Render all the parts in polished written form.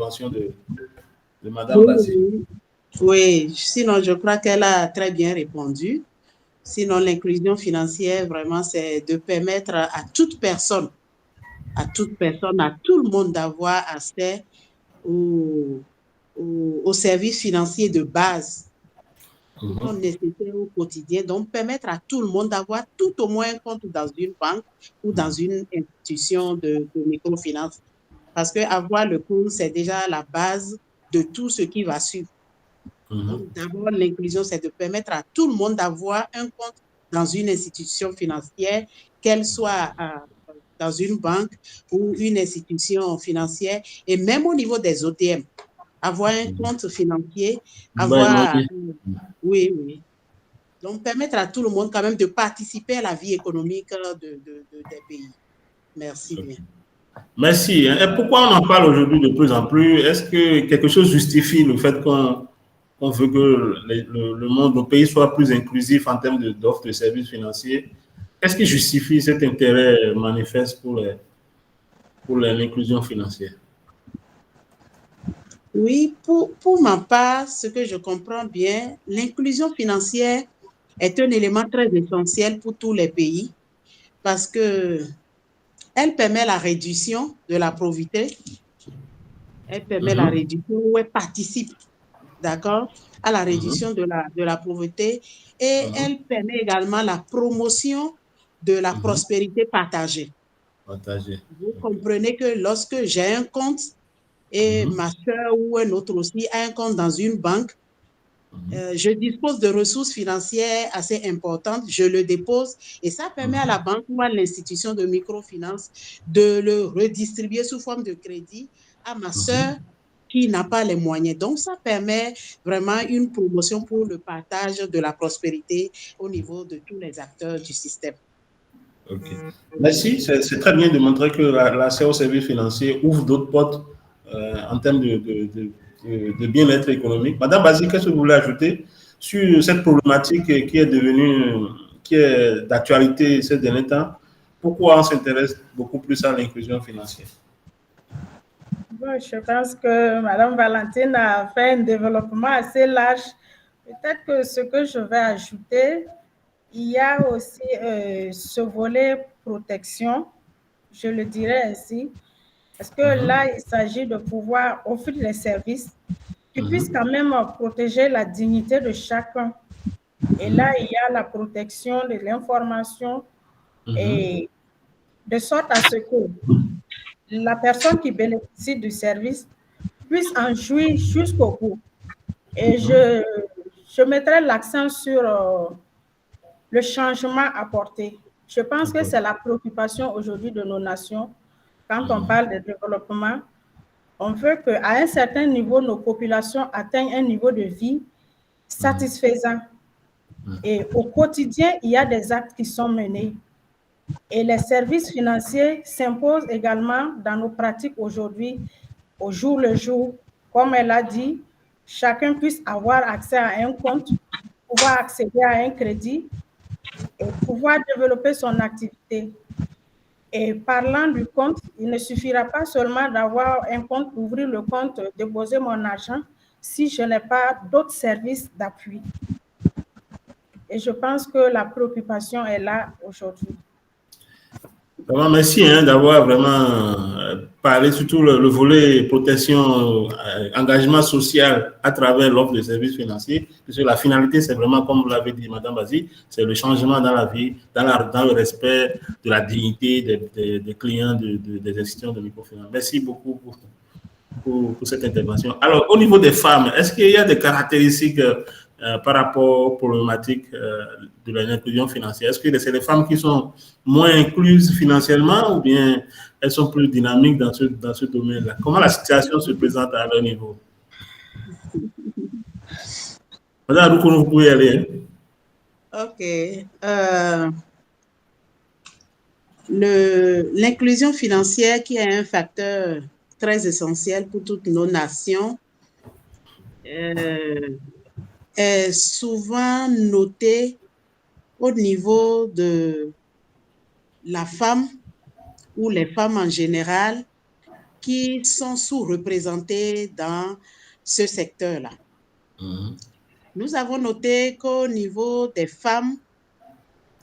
l'intervention de Madame Oui, Bassi. oui. Oui, sinon je crois qu'elle a très bien répondu. Sinon, l'inclusion financière, vraiment, c'est de permettre à toute personne, à tout le monde d'avoir accès aux services financiers de base qui sont nécessaires au quotidien. Donc, permettre à tout le monde d'avoir tout au moins un compte dans une banque ou dans une institution de microfinance. Parce qu'avoir le compte, c'est déjà la base de tout ce qui va suivre. Donc, d'abord, l'inclusion, c'est de permettre à tout le monde d'avoir un compte dans une institution financière, qu'elle soit dans une banque ou une institution financière, et même au niveau des OTM, avoir un compte financier, avoir... Oui, oui. Donc, permettre à tout le monde quand même de participer à la vie économique des pays. Merci bien. Merci. Et pourquoi on en parle aujourd'hui de plus en plus? Est-ce que quelque chose justifie le fait qu'on veut que le monde, nos pays soient plus inclusifs en termes d'offres de services financiers? Qu'est-ce qui justifie cet intérêt manifeste pour l'inclusion financière? Oui, pour ma part, ce que je comprends bien, l'inclusion financière est un élément très essentiel pour tous les pays parce que elle permet la réduction de la pauvreté, elle permet la réduction ou elle participe, d'accord, à la réduction de la pauvreté et elle permet également la promotion de la prospérité partagée. Vous comprenez que lorsque j'ai un compte et ma soeur ou un autre aussi a un compte dans une banque, je dispose de ressources financières assez importantes, je le dépose et ça permet à la banque ou à l'institution de microfinance de le redistribuer sous forme de crédit à ma soeur qui n'a pas les moyens. Donc, ça permet vraiment une promotion pour le partage de la prospérité au niveau de tous les acteurs du système. Ok. Merci. C'est très bien de montrer que l'accès aux services financiers ouvre d'autres portes en termes de bien-être économique. Madame Basile, qu'est-ce que vous voulez ajouter sur cette problématique qui est devenue, qui est d'actualité ces derniers temps? Pourquoi on s'intéresse beaucoup plus à l'inclusion financière? Bon, je pense que Madame Valentine a fait un développement assez large. Peut-être que ce que je vais ajouter, il y a aussi ce volet protection, je le dirais ainsi, parce que là, il s'agit de pouvoir offrir des services qui puissent quand même protéger la dignité de chacun. Et là, il y a la protection de l'information et de sorte à ce que la personne qui bénéficie du service puisse en jouir jusqu'au bout. Et je mettrai l'accent sur le changement apporté. Je pense que c'est la préoccupation aujourd'hui de nos nations. Quand on parle de développement, on veut qu'à un certain niveau, nos populations atteignent un niveau de vie satisfaisant. Et au quotidien, il y a des actes qui sont menés. Et les services financiers s'imposent également dans nos pratiques aujourd'hui, au jour le jour. Comme elle a dit, chacun puisse avoir accès à un compte, pouvoir accéder à un crédit et pouvoir développer son activité. Et parlant du compte, il ne suffira pas seulement d'avoir un compte, ouvrir le compte, déposer mon argent, si je n'ai pas d'autres services d'appui. Et je pense que la préoccupation est là aujourd'hui. Vraiment, merci d'avoir vraiment parlé surtout le volet protection, engagement social à travers l'offre de services financiers. Parce que la finalité, c'est vraiment, comme vous l'avez dit, Madame Basile, c'est le changement dans la vie, dans le respect de la dignité des clients des institutions de microfinance. Merci beaucoup pour cette intervention. Alors, au niveau des femmes, est-ce qu'il y a des caractéristiques par rapport aux problématiques de l'inclusion financière? Est-ce que c'est les femmes qui sont moins incluses financièrement ou bien elles sont plus dynamiques dans ce domaine-là? Comment la situation se présente à leur niveau? Madame Aroukono, vous pouvez y aller. Ok. L'inclusion financière qui est un facteur très essentiel pour toutes nos nations est souvent notée au niveau de la femme ou les femmes en général qui sont sous-représentés dans ce secteur-là. Nous avons noté qu'au niveau des femmes,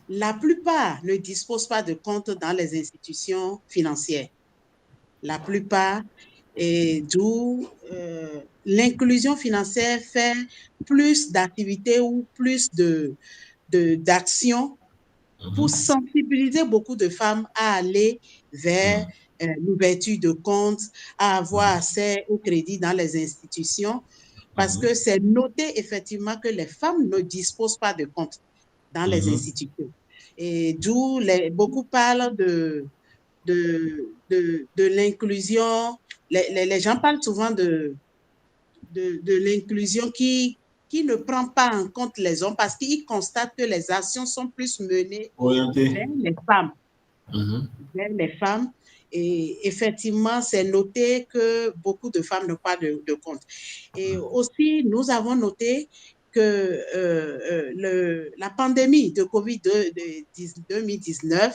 la plupart ne disposent pas de compte dans les institutions financières. La plupart, et d'où l'inclusion financière fait plus d'activités ou plus d'actions pour sensibiliser beaucoup de femmes à aller vers l'ouverture de comptes, à avoir accès au crédit dans les institutions, parce que c'est noté effectivement que les femmes ne disposent pas de compte dans les institutions. Et d'où beaucoup parlent de l'inclusion. Les gens parlent souvent de l'inclusion qui ne prend pas en compte les hommes parce qu'ils constatent que les actions sont plus menées vers les femmes. Vers les femmes. Et effectivement, c'est noté que beaucoup de femmes n'ont pas de compte. Et aussi, nous avons noté que la pandémie de COVID-2019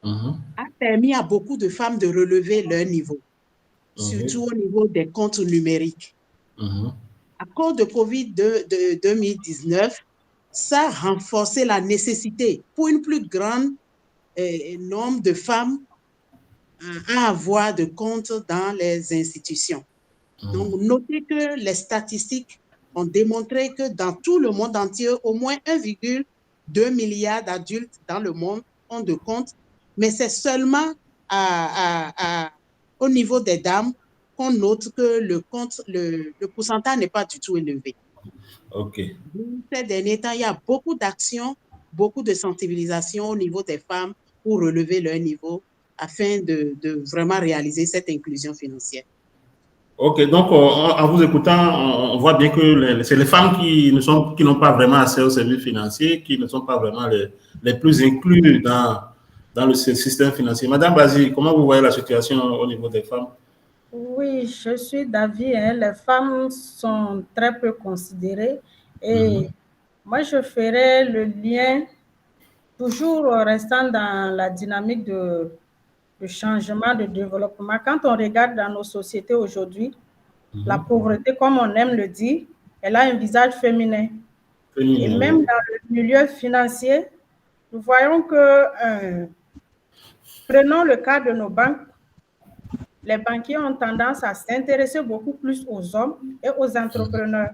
a permis à beaucoup de femmes de relever leur niveau, surtout au niveau des comptes numériques. À cause de COVID-2019, ça a renforcé la nécessité pour une plus grande nombre de femmes à avoir de comptes dans les institutions. Donc, notez que les statistiques ont démontré que dans tout le monde entier, au moins 1,2 milliard d'adultes dans le monde ont de comptes, mais c'est seulement au niveau des dames qu'on note que le pourcentage n'est pas du tout élevé. OK. Ces derniers temps, il y a beaucoup d'actions, beaucoup de sensibilisation au niveau des femmes pour relever leur niveau afin de vraiment réaliser cette inclusion financière. OK, donc en vous écoutant, on voit bien que c'est les femmes qui n'ont pas vraiment accès aux services financiers, qui ne sont pas vraiment les plus inclus dans le système financier. Madame Bazi, comment vous voyez la situation au niveau des femmes? Oui, je suis d'avis, hein, les femmes sont très peu considérées et moi je ferais le lien, toujours restant dans la dynamique de changement, de développement. Quand on regarde dans nos sociétés aujourd'hui, la pauvreté, comme on aime le dire, elle a un visage féminin. Et même dans le milieu financier, nous voyons que, prenons le cas de nos banques, les banquiers ont tendance à s'intéresser beaucoup plus aux hommes et aux entrepreneurs.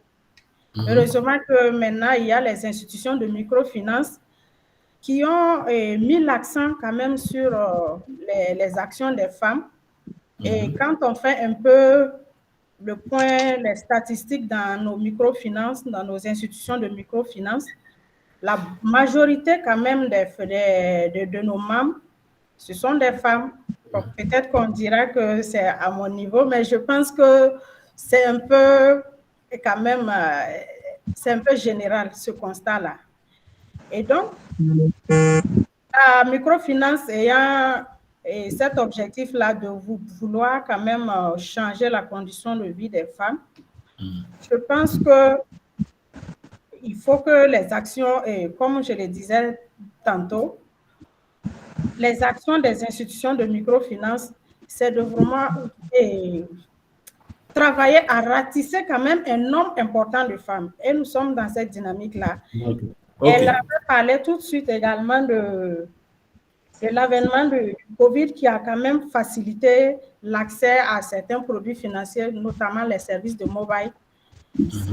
Heureusement que maintenant, il y a les institutions de microfinance qui ont mis l'accent quand même sur les actions des femmes. Et quand on fait un peu le point, les statistiques dans nos microfinances, dans nos institutions de microfinance, la majorité quand même de nos membres, ce sont des femmes. Peut-être qu'on dira que c'est à mon niveau, mais je pense que c'est un peu quand même, c'est un peu général ce constat-là. Et donc, la microfinance ayant cet objectif-là de vouloir quand même changer la condition de vie des femmes, je pense qu'il faut que les actions, comme je le disais tantôt, les actions des institutions de microfinance, c'est de vraiment travailler à ratisser quand même un nombre important de femmes. Et nous sommes dans cette dynamique-là. Elle avait parlé tout de suite également de l'avènement du COVID qui a quand même facilité l'accès à certains produits financiers, notamment les services de mobile.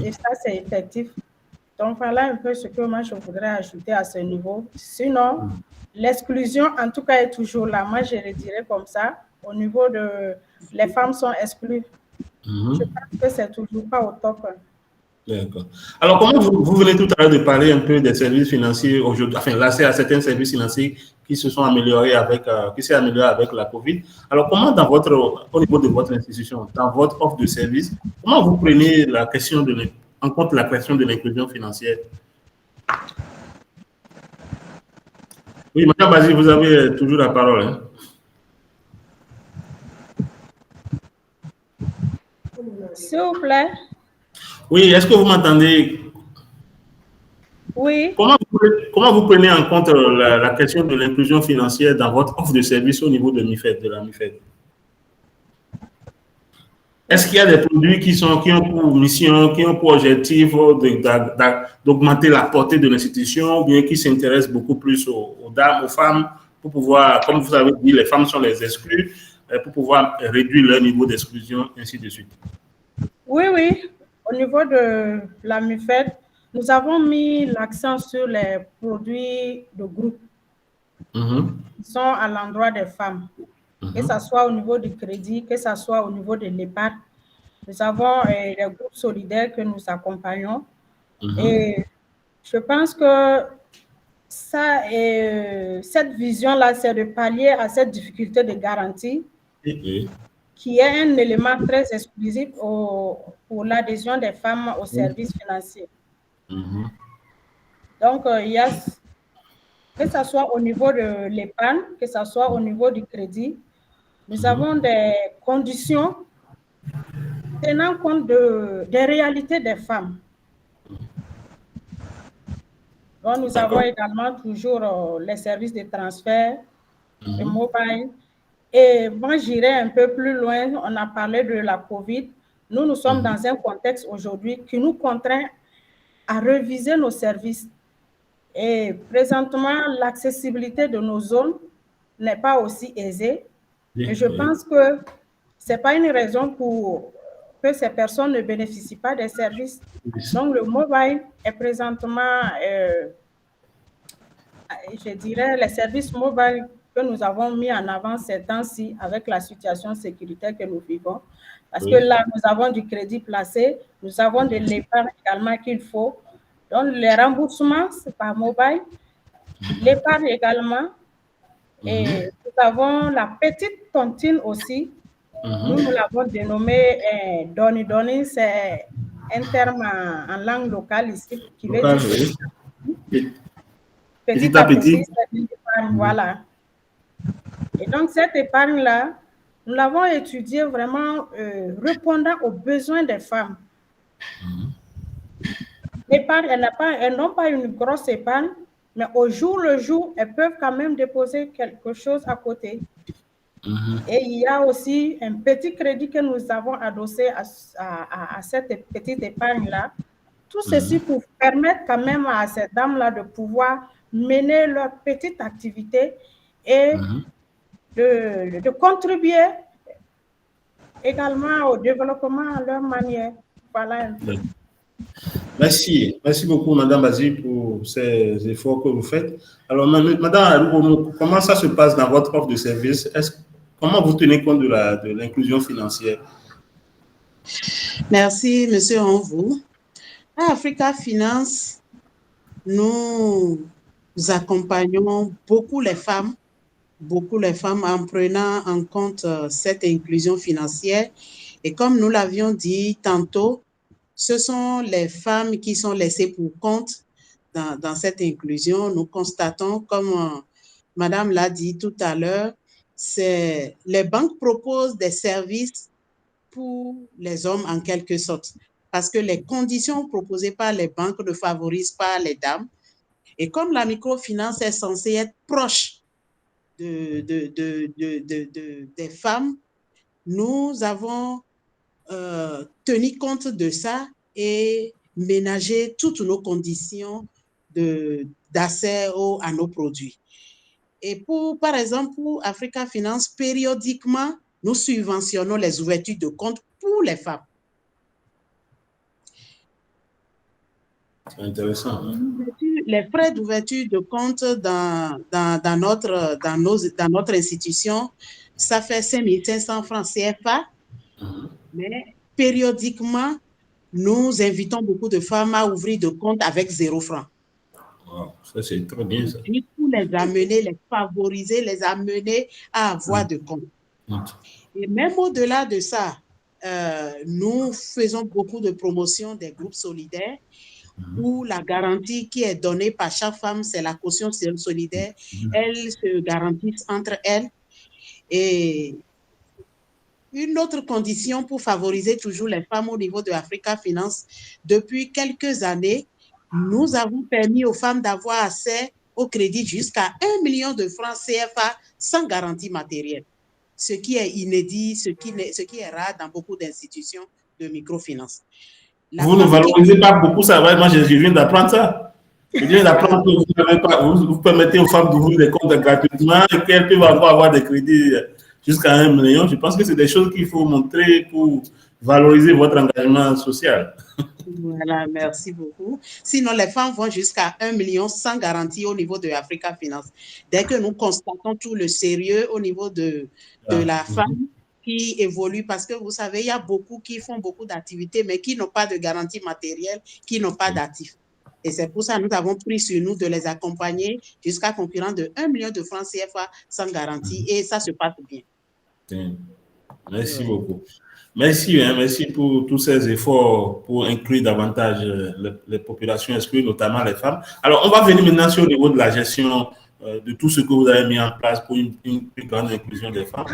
Et ça, c'est effectif. Donc, voilà un peu ce que moi, je voudrais ajouter à ce niveau. Sinon, l'exclusion, en tout cas, est toujours là. Moi, je le dirais comme ça. Au niveau de... Les femmes sont exclues. Je pense que c'est toujours pas au top. D'accord. Alors, comment vous venez tout à l'heure de parler un peu des services financiers aujourd'hui, enfin, l'accès à certains services financiers qui se sont améliorés qui s'est amélioré avec la COVID. Alors, comment au niveau de votre institution, dans votre offre de services, comment vous prenez en compte la question de l'inclusion financière? Oui, Madame Bazi, vous avez toujours la parole. Hein? S'il vous plaît. Oui, est-ce que vous m'entendez? Oui. Comment vous prenez en compte la question de l'inclusion financière dans votre offre de service au niveau de la MIFED? Est-ce qu'il y a des produits qui ont pour mission, qui ont pour objectif d'augmenter la portée de l'institution, ou bien qui s'intéressent beaucoup plus aux dames, aux femmes, pour pouvoir, comme vous avez dit, les femmes sont les exclues, pour pouvoir réduire leur niveau d'exclusion, ainsi de suite? Oui, oui. Au niveau de la MUFED, nous avons mis l'accent sur les produits de groupe qui sont à l'endroit des femmes, que ce soit au niveau du crédit, que ce soit au niveau de l'épargne. Nous avons les groupes solidaires que nous accompagnons. Et je pense que ça, cette vision-là, c'est de pallier à cette difficulté de garantie qui est un élément très exclusif pour l'adhésion des femmes aux services financiers. Donc, il y a, que ce soit au niveau de l'épargne, que ce soit au niveau du crédit, nous avons des conditions tenant compte des réalités des femmes. Donc, nous avons également toujours les services de transfert, de mobile. Et moi, j'irai un peu plus loin. On a parlé de la COVID. Nous sommes dans un contexte aujourd'hui qui nous contraint à reviser nos services. Et présentement, l'accessibilité de nos zones n'est pas aussi aisée. Et je pense que ce n'est pas une raison pour que ces personnes ne bénéficient pas des services. Donc, le mobile est présentement, je dirais, les services mobile que nous avons mis en avant ces temps-ci avec la situation sécuritaire que nous vivons. Parce que là, nous avons du crédit placé, nous avons de l'épargne également qu'il faut. Donc, les remboursements, c'est par mobile, l'épargne également. Et nous avons la petite tontine aussi. Nous l'avons dénommée Doni Doni, c'est un terme en langue locale ici qui veut dire petit à petit, c'est une épargne, voilà. Et donc, cette épargne-là, nous l'avons étudiée vraiment répondant aux besoins des femmes. L'épargne, elles n'ont pas une grosse épargne, mais au jour le jour, elles peuvent quand même déposer quelque chose à côté. Et il y a aussi un petit crédit que nous avons adossé à cette petite épargne-là. Tout ceci pour permettre quand même à ces dames-là de pouvoir mener leur petite activité et de contribuer également au développement à leur manière. Voilà un peu. Merci. Merci beaucoup, Madame Bazi, pour ces efforts que vous faites. Alors, Madame, comment ça se passe dans votre offre de service? Comment vous tenez compte de l'inclusion financière? Merci, Monsieur Anvou. À Africa Finance, nous accompagnons beaucoup les femmes en prenant en compte cette inclusion financière. Et comme nous l'avions dit tantôt, ce sont les femmes qui sont laissées pour compte dans cette inclusion. Nous constatons, comme Madame l'a dit tout à l'heure, les banques proposent des services pour les hommes en quelque sorte, parce que les conditions proposées par les banques ne favorisent pas les dames. Et comme la microfinance est censée être proche des femmes, nous avons tenu compte de ça et ménagé toutes nos conditions d'accès à nos produits. Et par exemple, pour Africa Finance, périodiquement, nous subventionnons les ouvertures de compte pour les femmes. C'est intéressant. Les frais d'ouverture de compte dans notre institution, ça fait 5 500 francs CFA, mais périodiquement, nous invitons beaucoup de femmes à ouvrir de compte avec 0 francs. Wow, ça c'est très bien ça. Et pour les amener, les favoriser, les amener à avoir de compte. Et même au-delà de ça, nous faisons beaucoup de promotion des groupes solidaires où la garantie qui est donnée par chaque femme, c'est la caution solidaire. Elles se garantissent entre elles. Et une autre condition pour favoriser toujours les femmes au niveau de Africa Finance, depuis quelques années, nous avons permis aux femmes d'avoir accès au crédit jusqu'à 1 million de francs CFA sans garantie matérielle. ce qui est inédit, ce qui est rare dans beaucoup d'institutions de microfinance. Vous ne valorisez pas beaucoup ça. Moi, je viens d'apprendre ça. Je viens d'apprendre que vous permettez aux femmes d'ouvrir des comptes gratuitement et qu'elles peuvent avoir des crédits jusqu'à 1 million. Je pense que c'est des choses qu'il faut montrer pour valoriser votre engagement social. Voilà, merci beaucoup. Sinon, les femmes vont jusqu'à 1 million sans garantie au niveau de Africa Finance. Dès que nous constatons tout le sérieux au niveau de la femme qui évolue, parce que vous savez, il y a beaucoup qui font beaucoup d'activités, mais qui n'ont pas de garantie matérielle, qui n'ont pas d'actifs. Et c'est pour ça que nous avons pris sur nous de les accompagner jusqu'à concurrent de 1 million de francs CFA sans garantie. Et ça se passe bien. Merci beaucoup. Merci, merci pour tous ces efforts pour inclure davantage les populations exclues, notamment les femmes. Alors, on va venir maintenant sur le niveau de la gestion de tout ce que vous avez mis en place pour une plus grande inclusion des femmes.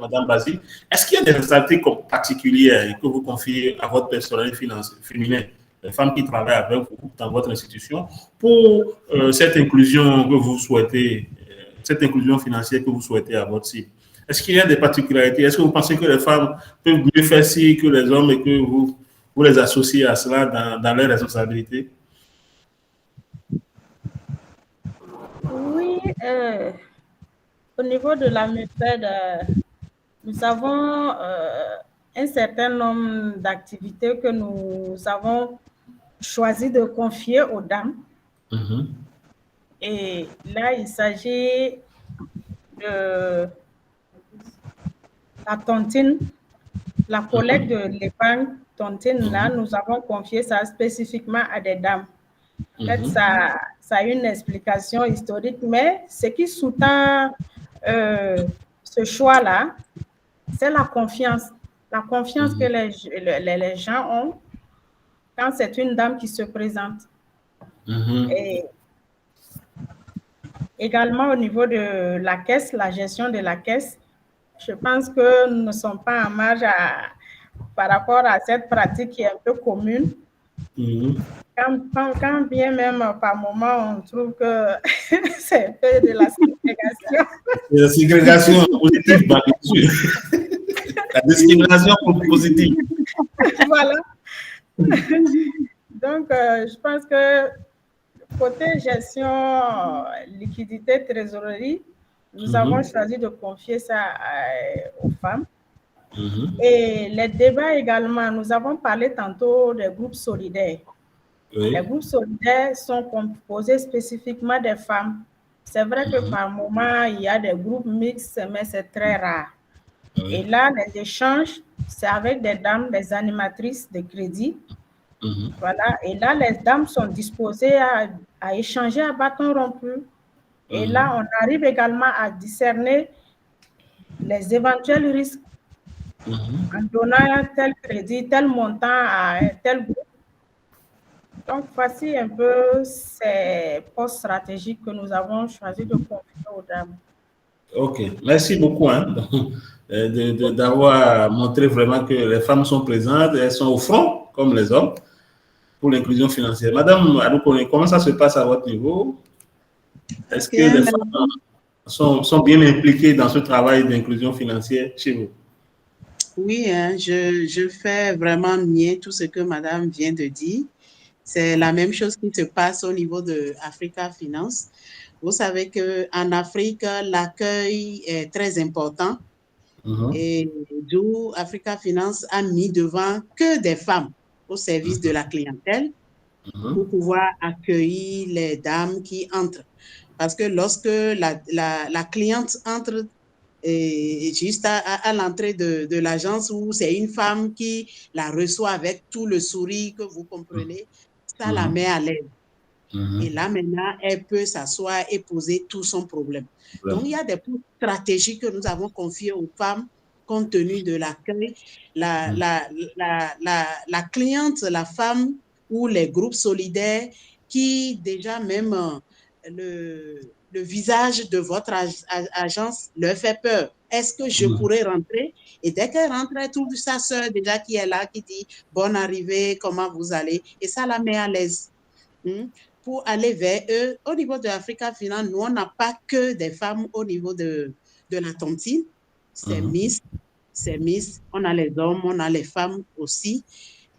Madame Basile, est-ce qu'il y a des responsabilités particulières que vous confiez à votre personnel féminin, les femmes qui travaillent avec vous dans votre institution, pour cette inclusion que vous souhaitez, cette inclusion financière que vous souhaitez à votre cible? Est-ce qu'il y a des particularités? Est-ce que vous pensez que les femmes peuvent mieux faire ci que les hommes et que vous les associez à cela dans leurs responsabilités? Oui, au niveau de la méthode, nous avons un certain nombre d'activités que nous avons choisi de confier aux dames. Et là, il s'agit de la tontine, la collecte de l'épargne tontine, là, nous avons confié ça spécifiquement à des dames. En fait, ça a une explication historique, mais ce qui sous-tend ce choix-là, c'est la confiance. La confiance que les gens ont quand c'est une dame qui se présente. Et également au niveau de la caisse, la gestion de la caisse, je pense que nous ne sommes pas en marge par rapport à cette pratique qui est un peu commune. Quand bien même par moment, on trouve que c'est un peu de la ségrégation. La ségrégation positive, bien sûr. La discrimination positive. Voilà. Donc, je pense que côté gestion, liquidité, trésorerie, nous avons choisi de confier ça aux femmes. Et les débats également, nous avons parlé tantôt des groupes solidaires. Les groupes solidaires sont composés spécifiquement des femmes. C'est vrai que par moment, il y a des groupes mixtes, mais c'est très rare. Et là, les échanges, c'est avec des dames, des animatrices de crédit. Voilà. Et là, les dames sont disposées à échanger à bâton rompu. Et là, on arrive également à discerner les éventuels risques en donnant un tel crédit, tel montant à un tel groupe. Donc, voici un peu ces postes stratégiques que nous avons choisi de confier aux dames. OK. Merci beaucoup d'avoir montré vraiment que les femmes sont présentes, elles sont au front, comme les hommes, pour l'inclusion financière. Madame Adoukone, comment ça se passe à votre niveau? Est-ce que les femmes sont bien impliquées dans ce travail d'inclusion financière chez vous? Oui, je fais vraiment mien tout ce que madame vient de dire. C'est la même chose qui se passe au niveau de Africa Finance. Vous savez qu'en Afrique, l'accueil est très important. Et d'où Africa Finance a mis devant que des femmes au service de la clientèle pour pouvoir accueillir les dames qui entrent. Parce que lorsque la cliente entre juste à l'entrée de l'agence où c'est une femme qui la reçoit avec tout le sourire que vous comprenez, ça la met à l'aise. Et là, maintenant, elle peut s'asseoir et poser tout son problème. Donc, il y a des stratégies que nous avons confiées aux femmes compte tenu de l'accueil. La cliente, la femme ou les groupes solidaires qui déjà même le visage de votre agence leur fait peur. Est-ce que je pourrais rentrer? Et dès qu'elle rentre, elle trouve sa soeur déjà qui est là, qui dit « Bonne arrivée, comment vous allez ?» Et ça la met à l'aise. Pour aller vers eux, au niveau de Africa Finance, nous, on n'a pas que des femmes au niveau de la tontine. c'est mixte. On a les hommes, on a les femmes aussi.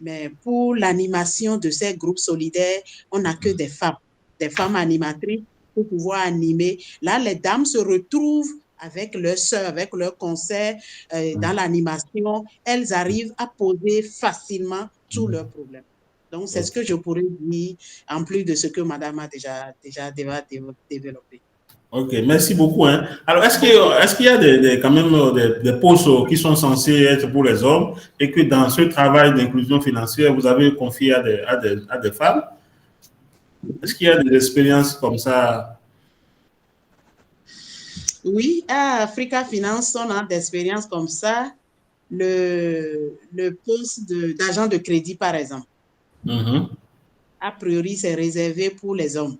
Mais pour l'animation de ces groupes solidaires, on n'a que des femmes animatrices pour pouvoir animer. Là, les dames se retrouvent avec leurs sœurs, avec leurs conseils dans l'animation. Elles arrivent à poser facilement tous leurs problèmes. Donc, c'est ce que je pourrais dire, en plus de ce que madame a déjà développé. Ok, merci beaucoup. Hein. Alors, est-ce qu'il y a quand même des postes qui sont censés être pour les hommes et que dans ce travail d'inclusion financière, vous avez confié à des femmes? Est-ce qu'il y a des expériences comme ça? Oui, à Africa Finance, on a des expériences comme ça. Le poste d'agent de crédit, par exemple. A priori, c'est réservé pour les hommes.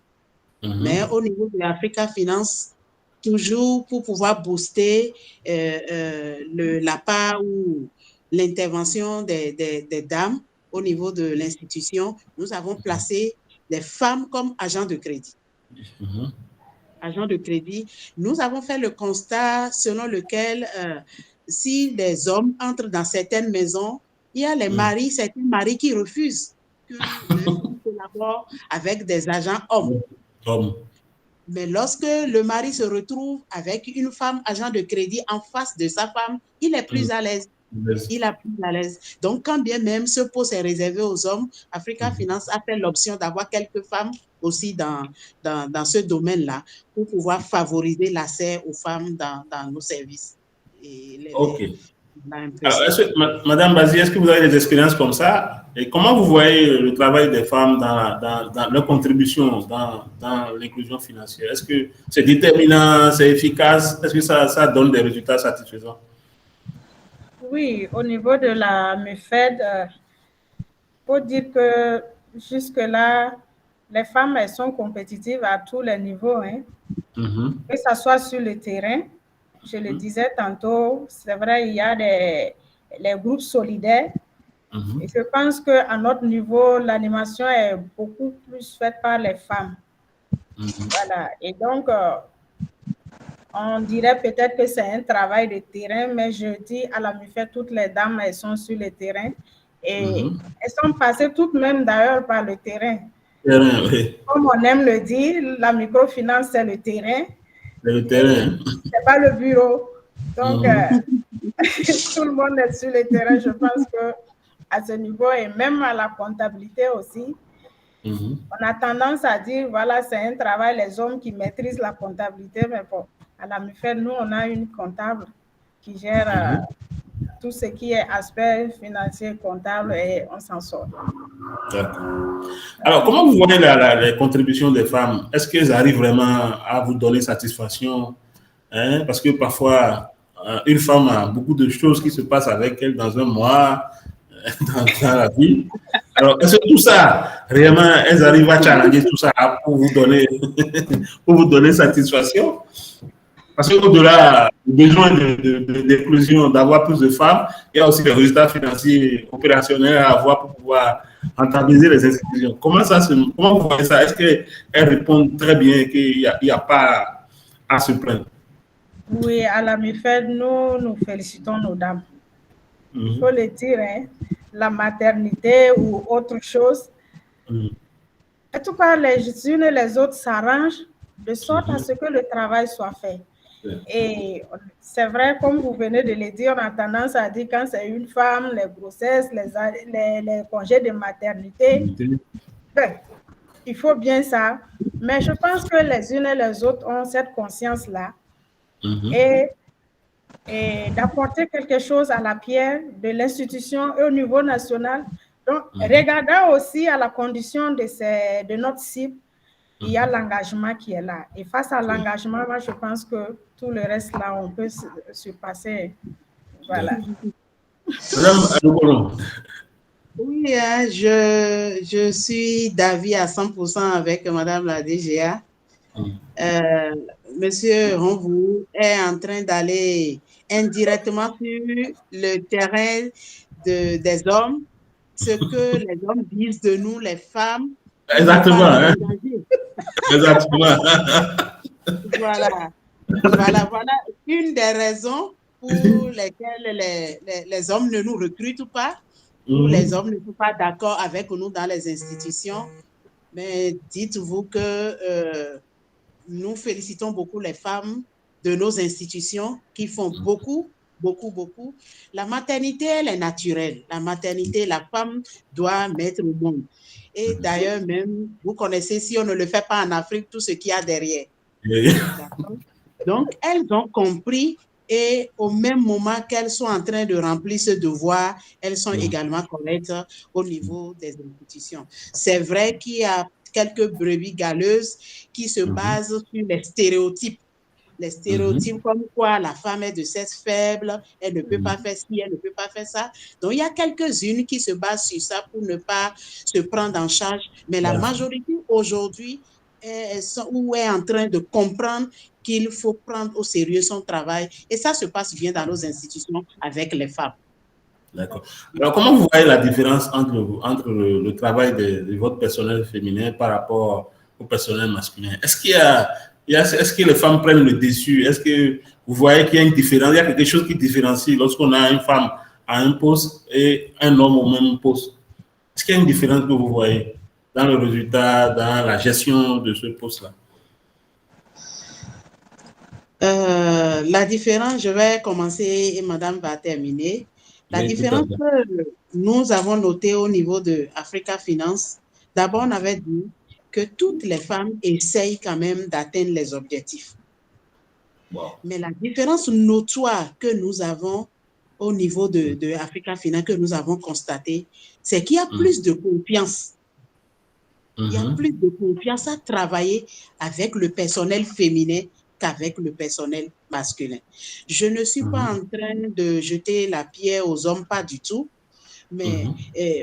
Mais au niveau de l'Africa Finance, toujours pour pouvoir booster la part ou l'intervention des dames au niveau de l'institution, nous avons placé les femmes comme agents de crédit. Agents de crédit. Nous avons fait le constat selon lequel si les hommes entrent dans certaines maisons, il y a certains maris qui refusent que les femmes collaborent avec des agents hommes. Mais lorsque le mari se retrouve avec une femme agent de crédit en face de sa femme, il est plus à l'aise. Donc, quand bien même ce poste est réservé aux hommes, Africa Finance a fait l'option d'avoir quelques femmes aussi dans ce domaine-là pour pouvoir favoriser l'accès aux femmes dans nos services. Ok. Alors, Madame Bazi, est-ce que vous avez des expériences comme ça? Et comment vous voyez le travail des femmes dans leur contribution dans l'inclusion financière? Est-ce que c'est déterminant, c'est efficace? Est-ce que ça donne des résultats satisfaisants? Oui, au niveau de la MEFED, il faut dire que jusque-là, les femmes, elles sont compétitives à tous les niveaux, hein. Que ce soit sur le terrain. Je le disais tantôt, c'est vrai, il y a les groupes solidaires. Et je pense qu'à notre niveau, l'animation est beaucoup plus faite par les femmes. Voilà. Et donc, on dirait peut-être que c'est un travail de terrain, mais je dis à la MEFED, toutes les dames, elles sont sur le terrain. Et elles sont passées toutes même d'ailleurs par le terrain. Comme on aime le dire, la microfinance, c'est le terrain. Le terrain. C'est pas le bureau. Donc, tout le monde est sur le terrain. Je pense qu'à ce niveau, et même à la comptabilité aussi, on a tendance à dire, voilà, c'est un travail, les hommes qui maîtrisent la comptabilité, mais bon, à la MEFED, nous, on a une comptable qui gère tout ce qui est aspect financier, comptable, et on s'en sort. D'accord. Alors, comment vous voyez les contributions des femmes? Est-ce qu'elles arrivent vraiment à vous donner satisfaction? Hein? Parce que parfois, une femme a beaucoup de choses qui se passent avec elle dans un mois, dans la vie. Alors, est-ce que tout ça, réellement, elles arrivent à challenger tout ça pour vous donner satisfaction? Parce qu'au-delà du besoin d'inclusion, d'avoir plus de femmes, il y a aussi les résultats financiers opérationnels à avoir pour pouvoir rentabiliser les institutions. Comment vous voyez ça? Est-ce qu'elles répondent très bien et qu'il n'y a pas à se plaindre? Oui, à la MEFED, nous félicitons nos dames. Il faut le dire, hein, la maternité ou autre chose. En tout cas, les unes et les autres s'arrangent de sorte à ce que le travail soit fait. Et c'est vrai, comme vous venez de le dire, on a tendance à dire quand c'est une femme, les grossesses, les congés de maternité, ben, il faut bien ça. Mais je pense que les unes et les autres ont cette conscience-là et d'apporter quelque chose à la pierre de l'institution et au niveau national. Donc, regardant aussi à la condition de notre cible, il y a l'engagement qui est là. Et face à l'engagement, moi, je pense que tout le reste, là, on peut se passer. Voilà. Madame Adobolo. Oui, je suis d'avis à 100% avec Madame la DGA. Monsieur Ronvou est en train d'aller indirectement sur le terrain des hommes, ce que les hommes disent de nous, les femmes. Exactement. Hein? Exactement. Voilà une des raisons pour lesquelles les hommes ne nous recrutent pas, où les hommes ne sont pas d'accord avec nous dans les institutions. Mais dites-vous que nous félicitons beaucoup les femmes de nos institutions qui font beaucoup. La maternité, elle est naturelle. La maternité, la femme doit mettre au monde. Et d'ailleurs, même, vous connaissez, si on ne le fait pas en Afrique, tout ce qu'il y a derrière. Donc, elles ont compris et au même moment qu'elles sont en train de remplir ce devoir, elles sont également correctes au niveau des institutions. C'est vrai qu'il y a quelques brebis galeuses qui se basent sur les stéréotypes. Les stéréotypes comme quoi la femme est de sexe faible, elle ne peut pas faire ci, elle ne peut pas faire ça. Donc, il y a quelques-unes qui se basent sur ça pour ne pas se prendre en charge. Mais la majorité aujourd'hui est en train de comprendre qu'il faut prendre au sérieux son travail. Et ça se passe bien dans nos institutions avec les femmes. D'accord. Alors, comment vous voyez la différence entre le travail de votre personnel féminin par rapport au personnel masculin? Est-ce que les femmes prennent le dessus? Est-ce que vous voyez qu'il y a une différence? Il y a quelque chose qui différencie lorsqu'on a une femme à un poste et un homme au même poste? Est-ce qu'il y a une différence que vous voyez dans le résultat, dans la gestion de ce poste-là? La différence, je vais commencer et madame va terminer. La différence que nous avons notée au niveau de Africa Finance, d'abord on avait dit que toutes les femmes essayent quand même d'atteindre les objectifs. Mais la différence notoire que nous avons au niveau de Africa Finance, que nous avons constaté, c'est qu'il y a plus de confiance. Il y a plus de confiance à travailler avec le personnel féminin qu'avec le personnel masculin. Je ne suis pas en train de jeter la pierre aux hommes, pas du tout. Mais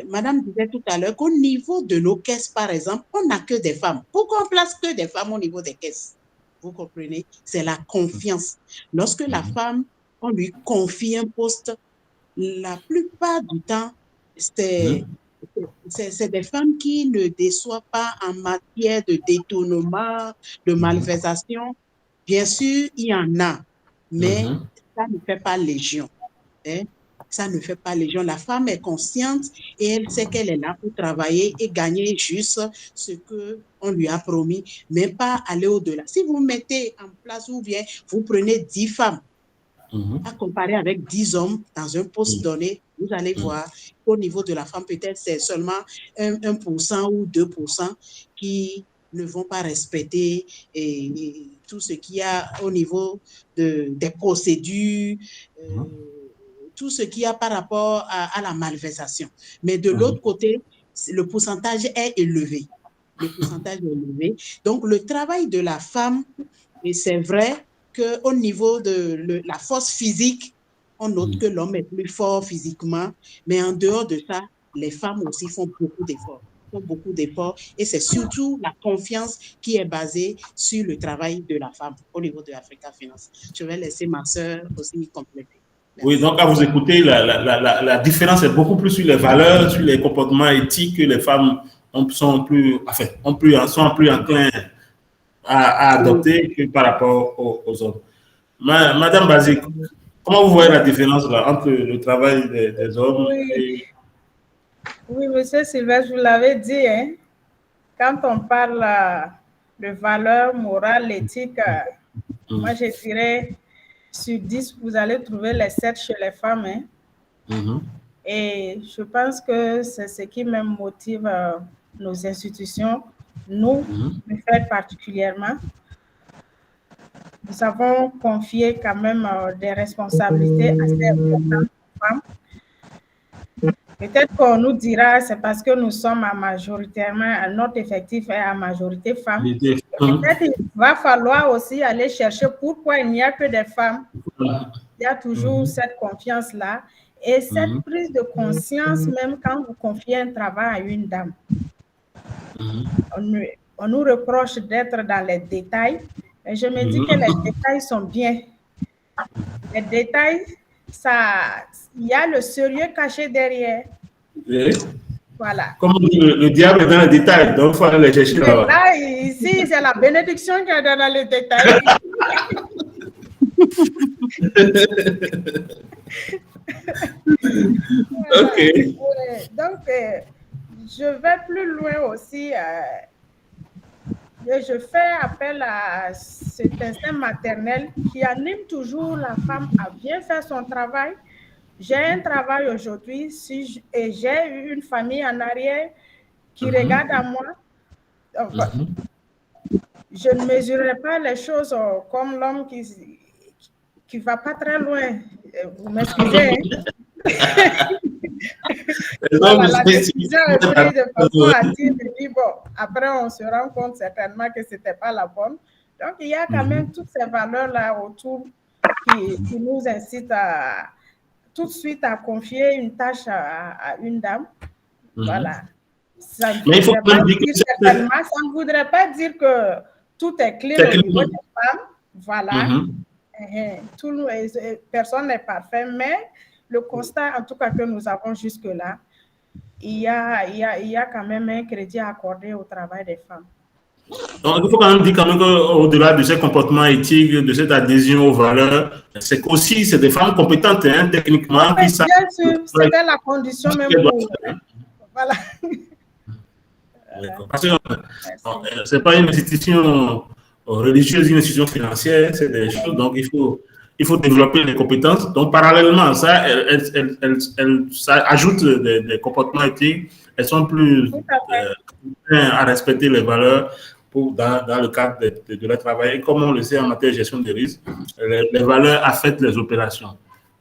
madame disait tout à l'heure qu'au niveau de nos caisses, par exemple, on n'a que des femmes. Pourquoi on place que des femmes au niveau des caisses? Vous comprenez? C'est la confiance. Lorsque la femme, on lui confie un poste, la plupart du temps, c'est des femmes qui ne déçoivent pas en matière de détournement, de malversation. Bien sûr, il y en a, mais ça ne fait pas légion. Ça ne fait pas légion. La femme est consciente et elle sait qu'elle est là pour travailler et gagner juste ce qu'on lui a promis, mais pas aller au-delà. Si vous mettez en place ou bien vous prenez 10 femmes à comparer avec 10 hommes dans un poste donné, vous allez voir qu'au niveau de la femme, peut-être c'est seulement 1% ou 2% qui ne vont pas respecter tout ce qu'il y a au niveau des procédures, tout ce qu'il y a par rapport à la malversation. Mais de l'autre côté, le pourcentage est élevé. Le pourcentage est élevé. Donc, le travail de la femme, et c'est vrai qu'au niveau de la force physique, on note que l'homme est plus fort physiquement, mais en dehors de ça, les femmes aussi font beaucoup d'efforts et c'est surtout la confiance qui est basée sur le travail de la femme au niveau de Africa Finance. Je vais laisser ma sœur aussi compléter. Merci. Oui, donc à vous écouter, la différence est beaucoup plus sur les valeurs, sur les comportements éthiques que les femmes sont plus enclins à adopter que par rapport aux hommes. Madame Bazik, comment vous voyez la différence là, entre le travail des hommes et... Oui, monsieur Sylvestre, vous l'avez dit, hein, quand on parle de valeurs morales, éthiques, moi je dirais sur 10, vous allez trouver les 7 chez les femmes. Hein. Et je pense que c'est ce qui même motive nos institutions, nous, le fait particulièrement. Nous avons confié quand même des responsabilités assez importantes aux femmes. Peut-être qu'on nous dira c'est parce que nous sommes majoritairement, notre effectif est à majorité femmes. Peut-être il va falloir aussi aller chercher pourquoi il n'y a que des femmes. Il y a toujours cette confiance-là et cette prise de conscience même quand vous confiez un travail à une dame. On nous reproche d'être dans les détails, mais je me dis que les détails sont bien. Les détails, il y a le sérieux caché derrière. Oui. Voilà. Comme on dit, le diable est dans les détails, donc il faut aller les chercher là-bas. Là, ici, c'est la bénédiction qui est dans les détails. Voilà. Ok. Donc, je vais plus loin aussi. Je fais appel à cet instinct maternel qui anime toujours la femme à bien faire son travail. J'ai un travail aujourd'hui et j'ai une famille en arrière qui regarde à moi. Donc, je ne mesurerai pas les choses comme l'homme qui va pas très loin. Vous m'excusez. Voilà, la décision est prise de façon hâtive et puis bon, après on se rend compte certainement que ce n'était pas la bonne. Donc il y a quand même toutes ces valeurs-là autour qui nous incitent à tout de suite à confier une tâche à une dame. Voilà. Ça ne voudrait pas dire que tout est clean au niveau des femmes. Voilà. Personne n'est parfait, mais le constat, en tout cas, que nous avons jusque-là, il y a quand même un crédit accordé au travail des femmes. Donc, il faut quand même dire qu'au-delà de ces comportements éthiques, de cette adhésion aux valeurs, c'est qu'aussi, c'est des femmes compétentes, hein, techniquement. Oui, bien sûr, c'était la condition même pour... Voilà. Parce que ce n'est pas une institution religieuse, une institution financière, c'est des choses, donc il faut développer les compétences. Donc, parallèlement à ça, ça ajoute des comportements éthiques. Elles sont plus à respecter les valeurs dans le cadre de leur travail. Et comme on le sait en matière de gestion des risques, les valeurs affectent les opérations.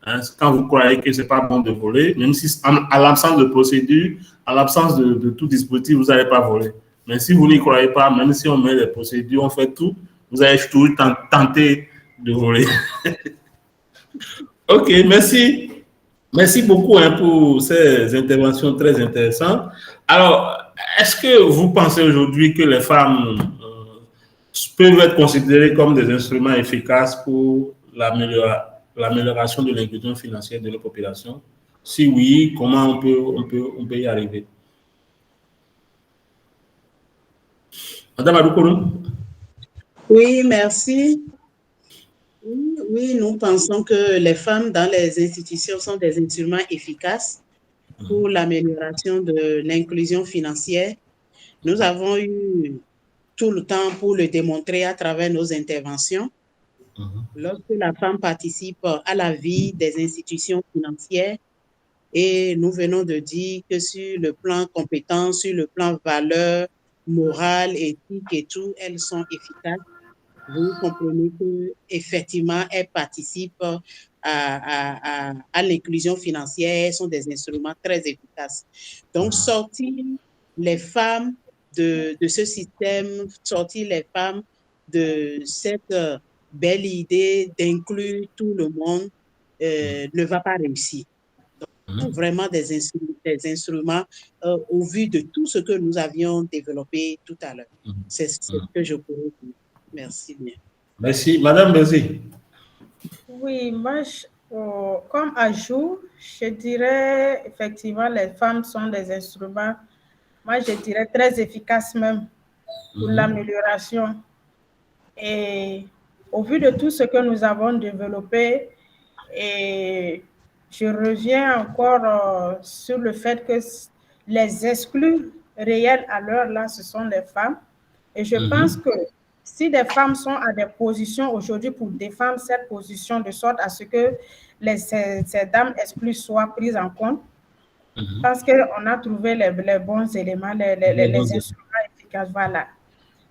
Hein, quand vous croyez que ce n'est pas bon de voler, même si à l'absence de procédure, à l'absence de tout dispositif, vous n'allez pas voler. Mais si vous n'y croyez pas, même si on met des procédures, on fait tout, vous allez toujours tenter de voler. Ok, merci. Merci beaucoup pour ces interventions très intéressantes. Alors, est-ce que vous pensez aujourd'hui que les femmes peuvent être considérées comme des instruments efficaces pour l'amélioration de l'inclusion financière de la population? Si oui, comment on peut y arriver? Madame Adoukoulou? Oui, merci. Oui, nous pensons que les femmes dans les institutions sont des instruments efficaces pour l'amélioration de l'inclusion financière. Nous avons eu tout le temps pour le démontrer à travers nos interventions. Lorsque la femme participe à la vie des institutions financières, et nous venons de dire que sur le plan compétence, sur le plan valeur, morale, éthique et tout, elles sont efficaces. Vous comprenez qu'effectivement, elles participent à l'inclusion financière, elles sont des instruments très efficaces. Donc, sortir les femmes de ce système, sortir les femmes de cette belle idée d'inclure tout le monde ne va pas réussir. Donc, vraiment des instruments au vu de tout ce que nous avions développé tout à l'heure. C'est ce que je pourrais dire. Merci bien. Merci. Madame Bézi. Oui, moi, comme ajout, je dirais effectivement les femmes sont des instruments, moi je dirais très efficaces même pour l'amélioration. Et au vu de tout ce que nous avons développé, et je reviens encore sur le fait que les exclus réels à l'heure là, ce sont les femmes. Et je pense que si des femmes sont à des positions aujourd'hui pour défendre cette position de sorte à ce que ces dames exclues soient prises en compte, parce qu'on a trouvé les bons éléments, les instruments efficaces, voilà.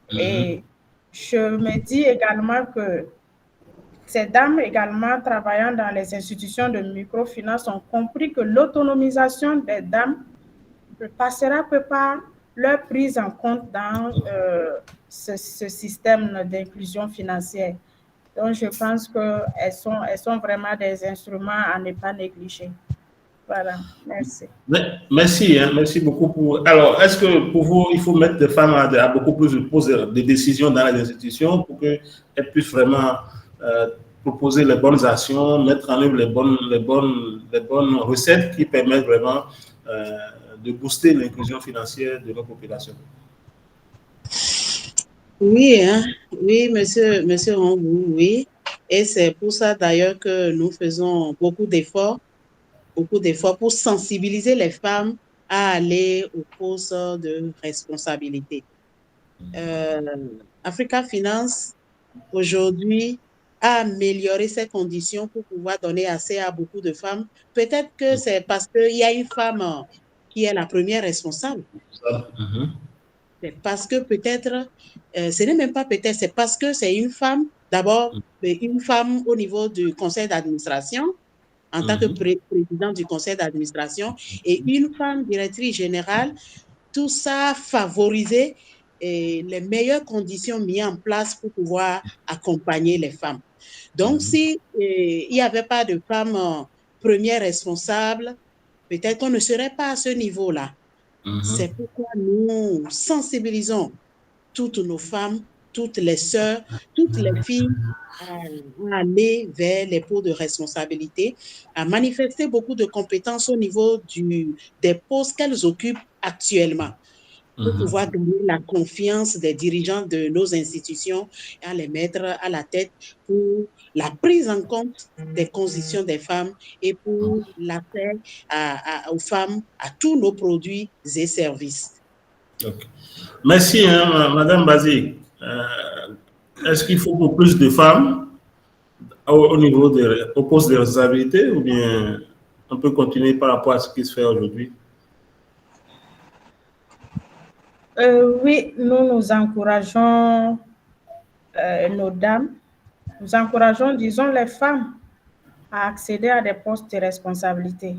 Et je me dis également que ces dames également travaillant dans les institutions de microfinance ont compris que l'autonomisation des dames ne passera que par leur prise en compte dans ce système d'inclusion financière. Donc, je pense qu'elles sont vraiment des instruments à ne pas négliger. Voilà, merci. Merci, hein, merci beaucoup. Alors, est-ce que pour vous, il faut mettre les femmes à beaucoup plus de décisions dans les institutions pour qu'elles puissent vraiment proposer les bonnes actions, mettre en œuvre les bonnes recettes qui permettent vraiment de booster l'inclusion financière de nos populations? Oui, hein, oui, monsieur Rambou, oui. Et c'est pour ça d'ailleurs que nous faisons beaucoup d'efforts pour sensibiliser les femmes à aller aux postes de responsabilité. Africa Finance, aujourd'hui, a amélioré ses conditions pour pouvoir donner accès à beaucoup de femmes. Peut-être que c'est parce qu'il y a une femme qui est la première responsable. C'est parce que peut-être, ce n'est même pas peut-être, c'est parce que c'est une femme, d'abord une femme au niveau du conseil d'administration, en tant que président du conseil d'administration, et une femme directrice générale. Tout ça a favorisé les meilleures conditions mises en place pour pouvoir accompagner les femmes. Donc, si il n'y avait pas de femmes premières responsables, peut-être qu'on ne serait pas à ce niveau-là. C'est pourquoi nous sensibilisons toutes nos femmes, toutes les sœurs, toutes les filles à aller vers les postes de responsabilité, à manifester beaucoup de compétences au niveau des postes qu'elles occupent actuellement, pour pouvoir donner la confiance des dirigeants de nos institutions et à les mettre à la tête pour la prise en compte des conditions des femmes et pour l'accès aux femmes à tous nos produits et services. Okay. Merci, Madame Bazi. Est-ce qu'il faut pour plus de femmes au niveau au poste de responsabilité ou bien on peut continuer par rapport à ce qui se fait aujourd'hui? Oui, nous encourageons nos dames, nous encourageons, disons, les femmes à accéder à des postes de responsabilité.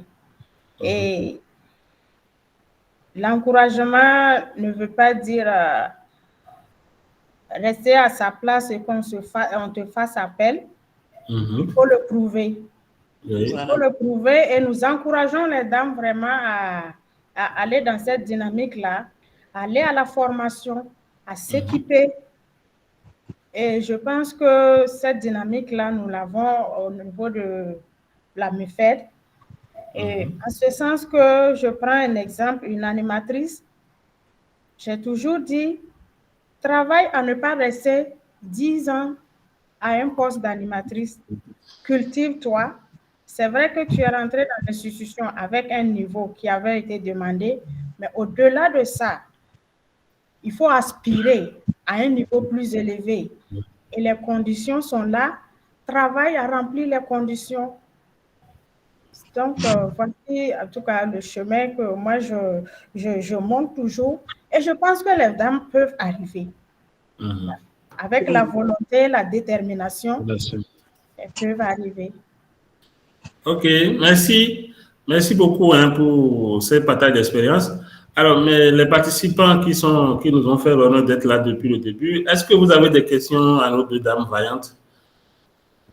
Et l'encouragement ne veut pas dire rester à sa place et qu'on te fasse appel. Il faut le prouver. Il faut le prouver et nous encourageons les dames vraiment à aller dans cette dynamique-là, à aller à la formation, à s'équiper. Et je pense que cette dynamique-là, nous l'avons au niveau de la MUFED. Et en ce sens que je prends un exemple, une animatrice, j'ai toujours dit, travaille à ne pas rester 10 ans à un poste d'animatrice. Cultive-toi. C'est vrai que tu es rentré dans l'institution avec un niveau qui avait été demandé, mais au-delà de ça, il faut aspirer à un niveau plus élevé. Et les conditions sont là. Travaille à remplir les conditions. Donc, voici en tout cas le chemin que moi, je monte toujours. Et je pense que les dames peuvent arriver. Avec la volonté, la détermination, elles peuvent arriver. Ok, merci. Merci beaucoup pour ces partages d'expérience. Alors, mais les participants qui nous ont fait l'honneur d'être là depuis le début, est-ce que vous avez des questions à nos deux dames vaillantes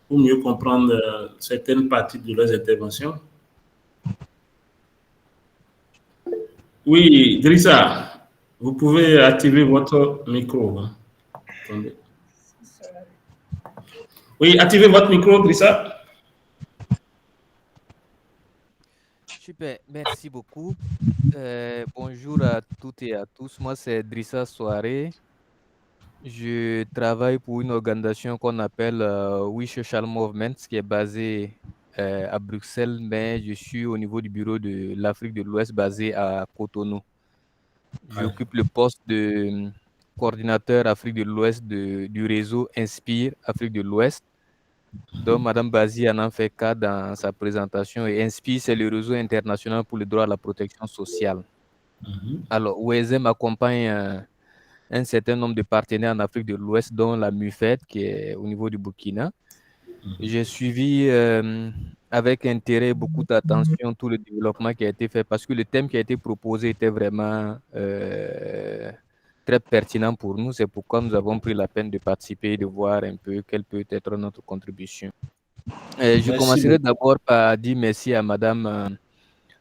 pour mieux comprendre certaines parties de leurs interventions? Oui, Drissa, vous pouvez activer votre micro. Attendez. Oui, activez votre micro, Drissa. Super, merci beaucoup. Bonjour à toutes et à tous. Moi, c'est Drissa Soare. Je travaille pour une organisation qu'on appelle We Social Movement, qui est basée à Bruxelles, mais je suis au niveau du bureau de l'Afrique de l'Ouest, basé à Cotonou. J'occupe le poste de coordinateur Afrique de l'Ouest du réseau Inspire Afrique de l'Ouest, dont Mme Bazi en fait cas dans sa présentation. Et Inspire, c'est le réseau international pour le droit à la protection sociale. Alors, OSM accompagne un certain nombre de partenaires en Afrique de l'Ouest, dont la MUFED, qui est au niveau du Burkina. J'ai suivi avec intérêt et beaucoup d'attention tout le développement qui a été fait, parce que le thème qui a été proposé était vraiment très pertinent pour nous. C'est pourquoi nous avons pris la peine de participer et de voir un peu quelle peut être notre contribution. Je commencerai d'abord par dire merci à Mme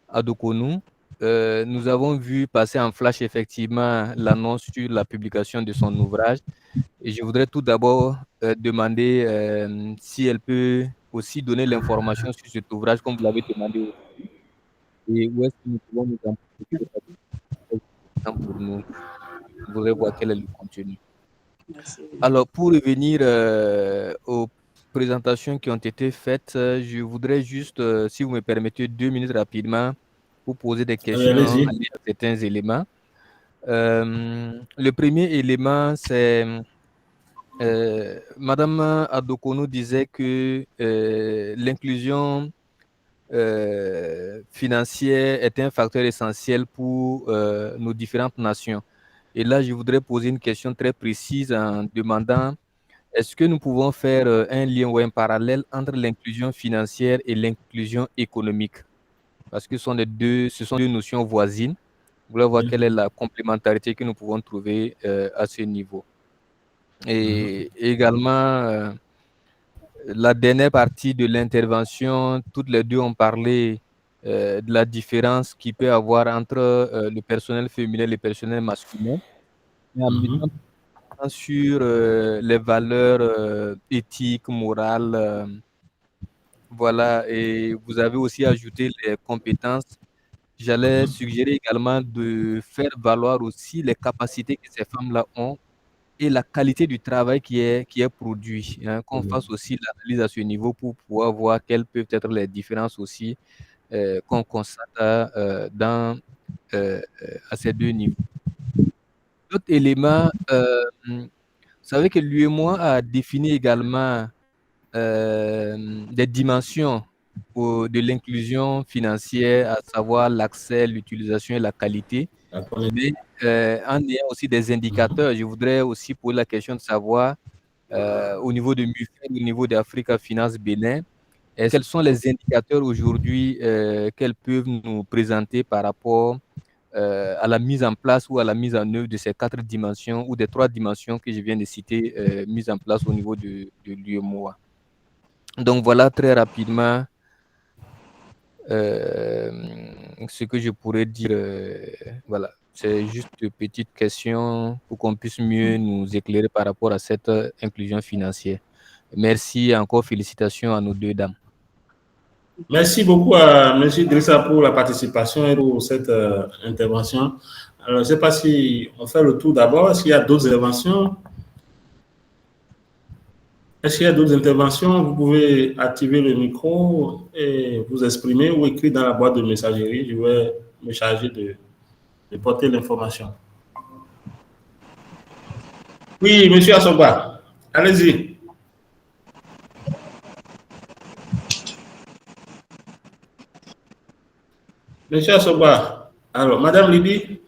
Adokonu. Nous avons vu passer en flash effectivement l'annonce sur la publication de son ouvrage. Et je voudrais tout d'abord demander si elle peut aussi donner l'information sur cet ouvrage, comme vous l'avez demandé aussi. Et où est-ce que nous pouvons nous en pour nous. Je voudrais voir quel est le contenu. Merci. Alors, pour revenir présentations qui ont été faites. Je voudrais juste, si vous me permettez, 2 minutes rapidement pour poser des questions Allez-y. à certains éléments. Le premier élément, c'est Madame Adokono disait que l'inclusion financière est un facteur essentiel pour nos différentes nations. Et là, je voudrais poser une question très précise en demandant est-ce que nous pouvons faire un lien ou un parallèle entre l'inclusion financière et l'inclusion économique? Parce que ce sont deux notions voisines. Vous voulez voir quelle est la complémentarité que nous pouvons trouver à ce niveau. Et également, la dernière partie de l'intervention, toutes les deux ont parlé de la différence qu'il peut y avoir entre le personnel féminin et le personnel masculin. Et en mettant sur les valeurs éthiques, morales, voilà, et vous avez aussi ajouté les compétences. J'allais suggérer également de faire valoir aussi les capacités que ces femmes-là ont et la qualité du travail qui est produit, hein, qu'on fasse aussi l'analyse à ce niveau pour pouvoir voir quelles peuvent être les différences aussi qu'on constate à ces deux niveaux. L'autre élément, vous savez que l'UEMOA a défini également des dimensions de l'inclusion financière, à savoir l'accès, l'utilisation et la qualité. Mais en ayant aussi des indicateurs, je voudrais aussi poser la question de savoir au niveau de MUFED, au niveau d'Africa Finance Bénin, quels sont les indicateurs aujourd'hui qu'elles peuvent nous présenter par rapport à la mise en place ou à la mise en œuvre de ces 4 dimensions ou des 3 dimensions que je viens de citer, mises en place au niveau de l'UEMOA. Donc voilà très rapidement ce que je pourrais dire. Voilà, c'est juste une petite question pour qu'on puisse mieux nous éclairer par rapport à cette inclusion financière. Merci encore, félicitations à nos 2 dames. Merci beaucoup à M. Drissa pour la participation et pour cette intervention. Alors, je ne sais pas si on fait le tour d'abord. Est-ce qu'il y a d'autres interventions? Est-ce qu'il y a d'autres interventions? Vous pouvez activer le micro et vous exprimer ou écrire dans la boîte de messagerie. Je vais me charger de porter l'information. Oui, M. Assoba, allez-y. Monsieur Assoba, alors, Madame Lydie.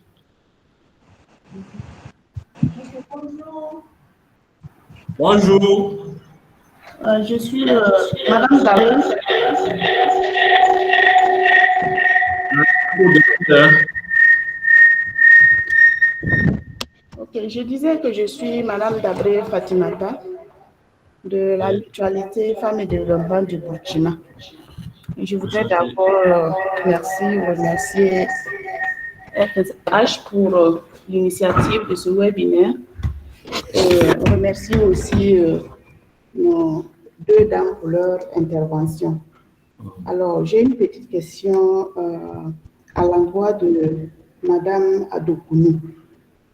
Bonjour. Je suis Madame David. Ok, je disais que je suis Madame Dabré Fatimata de la mutualité Femmes et Développement du Burkina. Et je voudrais d'abord remercier FSH pour l'initiative de ce webinaire et remercier aussi nos 2 dames pour leur intervention. Alors, j'ai une petite question à l'endroit de Madame Adokono.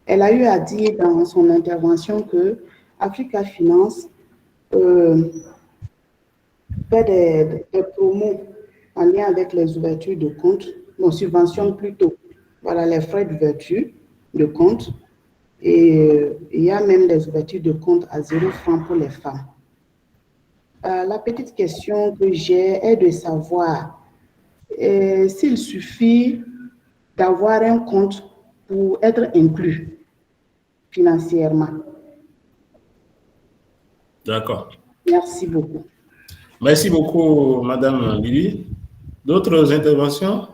Elle a eu à dire dans son intervention que Africa Finance fait des promos en lien avec les ouvertures de compte, subventionne plutôt, voilà, les frais d'ouverture de compte, et il y a même des ouvertures de compte à 0 francs pour les femmes. La petite question que j'ai est de savoir s'il suffit d'avoir un compte pour être inclus financièrement. D'accord. Merci beaucoup. Merci beaucoup, Madame Lily. D'autres interventions?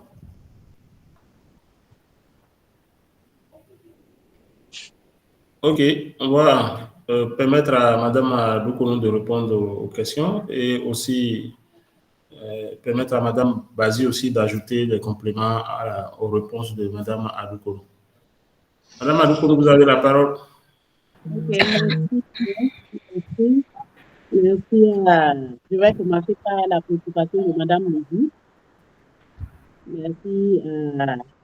Ok, on va permettre à Madame Adokono de répondre aux questions et aussi permettre à Madame Bazi aussi d'ajouter des compléments aux réponses de Madame Adokono. Madame Adokono, vous avez la parole. Ok, merci. Je vais commencer par la préoccupation de Madame Lydie. Merci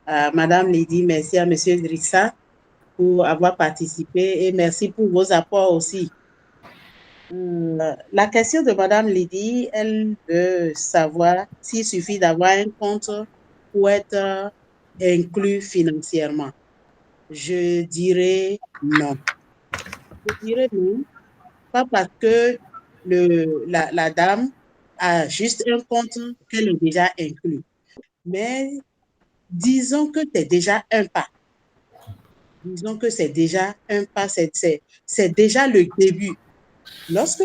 à Madame Lydie, merci à Monsieur Drissa pour avoir participé et merci pour vos apports aussi. La question de Madame Lydie, elle veut savoir s'il suffit d'avoir un compte pour être inclus financièrement. Je dirais non. Je dirais non, pas parce que la dame a juste un compte qu'elle est déjà inclus. Mais disons que c'est déjà un pas. Disons que c'est déjà un pas, c'est déjà le début. Lorsque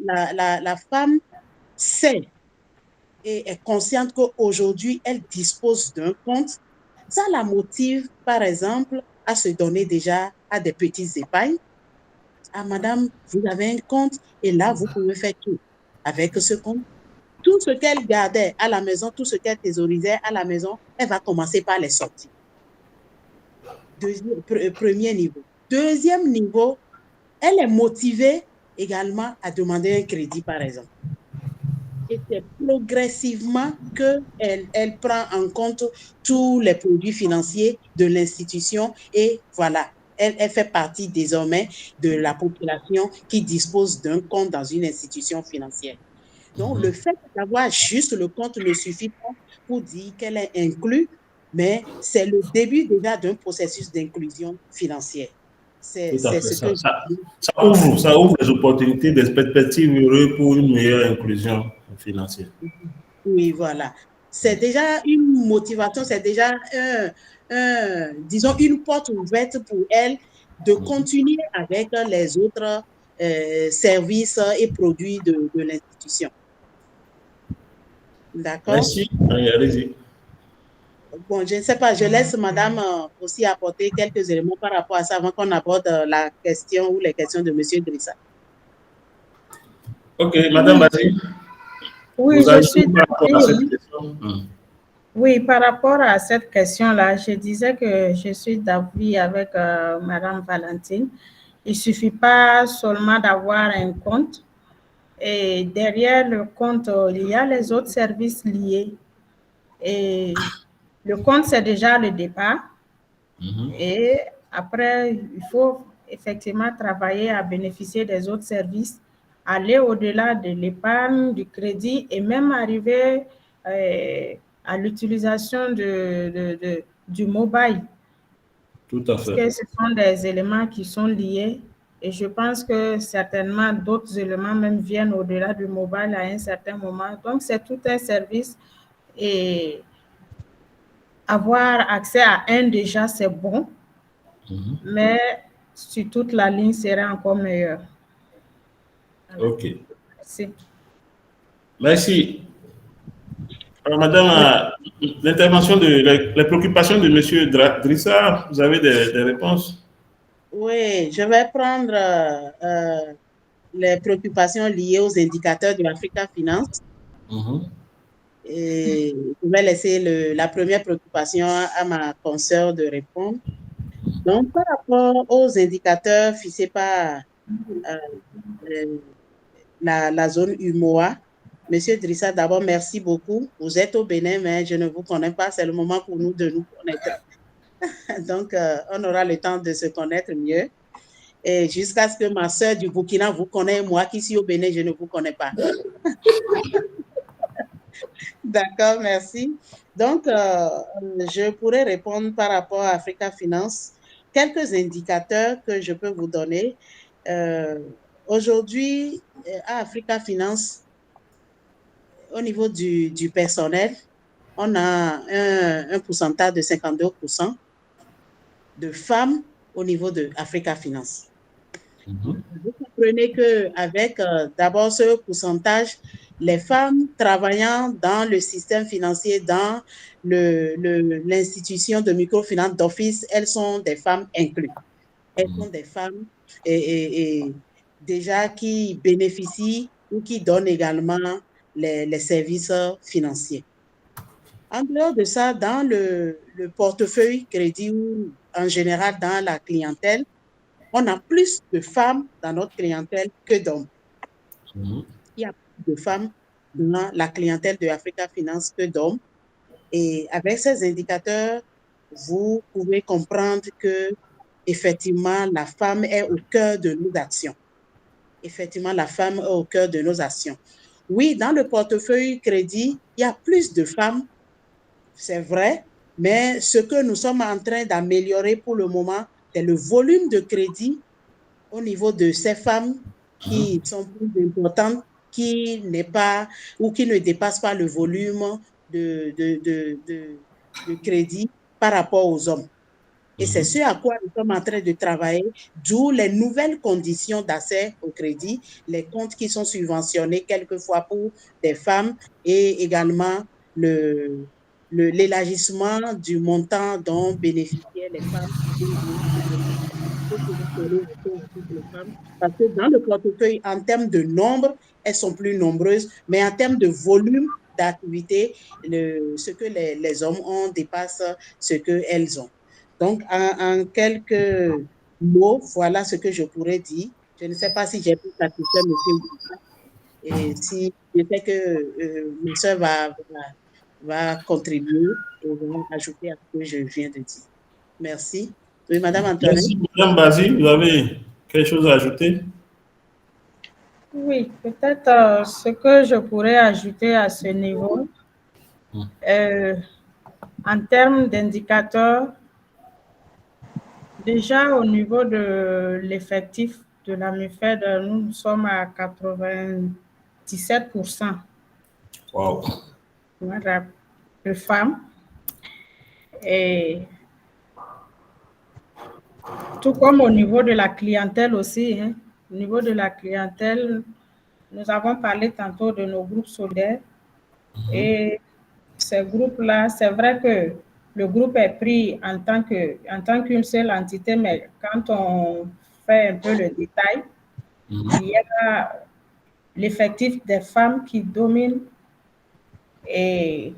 la femme sait et est consciente qu'aujourd'hui, elle dispose d'un compte, ça la motive, par exemple, à se donner déjà à des petites épargnes. Ah, madame, vous avez un compte et là, vous pouvez faire tout avec ce compte. Tout ce qu'elle gardait à la maison, tout ce qu'elle thésaurisait à la maison, elle va commencer par les sortir. Premier niveau. Deuxième niveau, elle est motivée également à demander un crédit, par exemple. Et c'est progressivement qu'elle prend en compte tous les produits financiers de l'institution et voilà, elle fait partie désormais de la population qui dispose d'un compte dans une institution financière. Donc, le fait d'avoir juste le compte ne suffit pas pour dire qu'elle est inclue, mais c'est le début déjà d'un processus d'inclusion financière. C'est Tout à fait. ce que Ça ouvre les opportunités, des perspectives heureuses pour une meilleure inclusion financière. Oui, voilà. C'est déjà une motivation, c'est déjà, disons, une porte ouverte pour elle de continuer avec les autres services et produits de l'institution. D'accord? Merci. Allez-y. Bon, je ne sais pas, je laisse madame aussi apporter quelques éléments par rapport à ça avant qu'on aborde la question ou les questions de monsieur Drissa. Ok, madame Bazi. Oui, je suis par rapport à cette question. Oui, par rapport à cette question-là, je disais que je suis d'avis avec Madame Valentine. Il ne suffit pas seulement d'avoir un compte. Et derrière le compte, il y a les autres services liés. Et le compte, c'est déjà le départ. Et après, il faut effectivement travailler à bénéficier des autres services, aller au-delà de l'épargne, du crédit et même arriver à l'utilisation du mobile. Tout à fait. Parce que ce sont des éléments qui sont liés et je pense que certainement d'autres éléments même viennent au-delà du mobile à un certain moment. Donc, c'est tout un service et avoir accès à un déjà, c'est bon, mais sur toute la ligne, serait encore meilleur. Voilà. Ok. Merci. Merci. Alors, madame, l'intervention les préoccupations de monsieur Drissa, vous avez des réponses? Oui, je vais prendre les préoccupations liées aux indicateurs de l'Africa Finance. Et je vais laisser la première préoccupation à ma consoeur de répondre. Donc, par rapport aux indicateurs fixés par la zone UMOA, Monsieur Drissa, d'abord, merci beaucoup. Vous êtes au Bénin, mais je ne vous connais pas. C'est le moment pour nous de nous connaître. Donc, on aura le temps de se connaître mieux. Et jusqu'à ce que ma soeur du Burkina vous connaisse, moi qui suis au Bénin, je ne vous connais pas. D'accord, merci. Donc, je pourrais répondre par rapport à Africa Finance. Quelques indicateurs que je peux vous donner. Aujourd'hui, à Africa Finance, au niveau du personnel, on a un pourcentage de 52% de femmes au niveau de Africa Finance. Vous comprenez qu'avec d'abord ce pourcentage, les femmes travaillant dans le système financier, dans l'institution de microfinance d'office, elles sont des femmes incluses. Elles sont des femmes et déjà qui bénéficient ou qui donnent également les services financiers. En dehors de ça, dans le portefeuille crédit ou en général dans la clientèle, on a plus de femmes dans notre clientèle que d'hommes. Il y a plus de femmes dans la clientèle de Africa Finance que d'hommes. Et avec ces indicateurs, vous pouvez comprendre que effectivement, la femme est au cœur de nos actions. effectivement, la femme est au cœur de nos actions. Oui, dans le portefeuille crédit, il y a plus de femmes, c'est vrai, mais ce que nous sommes en train d'améliorer pour le moment, c'est le volume de crédit au niveau de ces femmes qui sont plus importantes, qui n'est pas ou qui ne dépassent pas le volume de crédit par rapport aux hommes. Et c'est ce à quoi nous sommes en train de travailler, d'où les nouvelles conditions d'accès au crédit, les comptes qui sont subventionnés quelquefois pour des femmes et également l'élargissement du montant dont bénéficiaient les femmes. Parce que dans le portefeuille, en termes de nombre, elles sont plus nombreuses, mais en termes de volume d'activité, ce que les hommes ont dépasse ce qu'elles ont. Donc, en quelques mots, voilà ce que je pourrais dire. Je ne sais pas si j'ai pu satisfaire M. Et si je sais que ma soeur va contribuer et va ajouter à ce que je viens de dire. Merci. Oui, Madame Antoinette. Merci, Madame Bazi. Vous avez quelque chose à ajouter? Oui, peut-être ce que je pourrais ajouter à ce niveau, en termes d'indicateurs, déjà au niveau de l'effectif de la MUFED, nous sommes à 97% Wow. de femmes. Et tout comme au niveau de la clientèle aussi, hein. Au niveau de la clientèle, nous avons parlé tantôt de nos groupes solidaires. Et ces groupes-là, c'est vrai que le groupe est pris en tant qu'une seule entité, mais quand on fait un peu le détail, il y a l'effectif des femmes qui domine. Et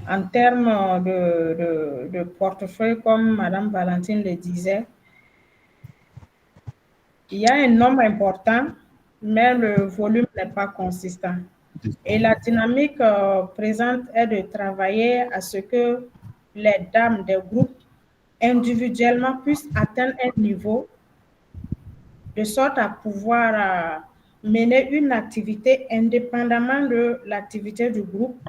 en termes de portefeuille, comme Madame Valentine le disait, il y a un nombre important, mais le volume n'est pas consistant. Et la dynamique présente est de travailler à ce que les dames des groupes individuellement puissent atteindre un niveau de sorte à pouvoir mener une activité indépendamment de l'activité du groupe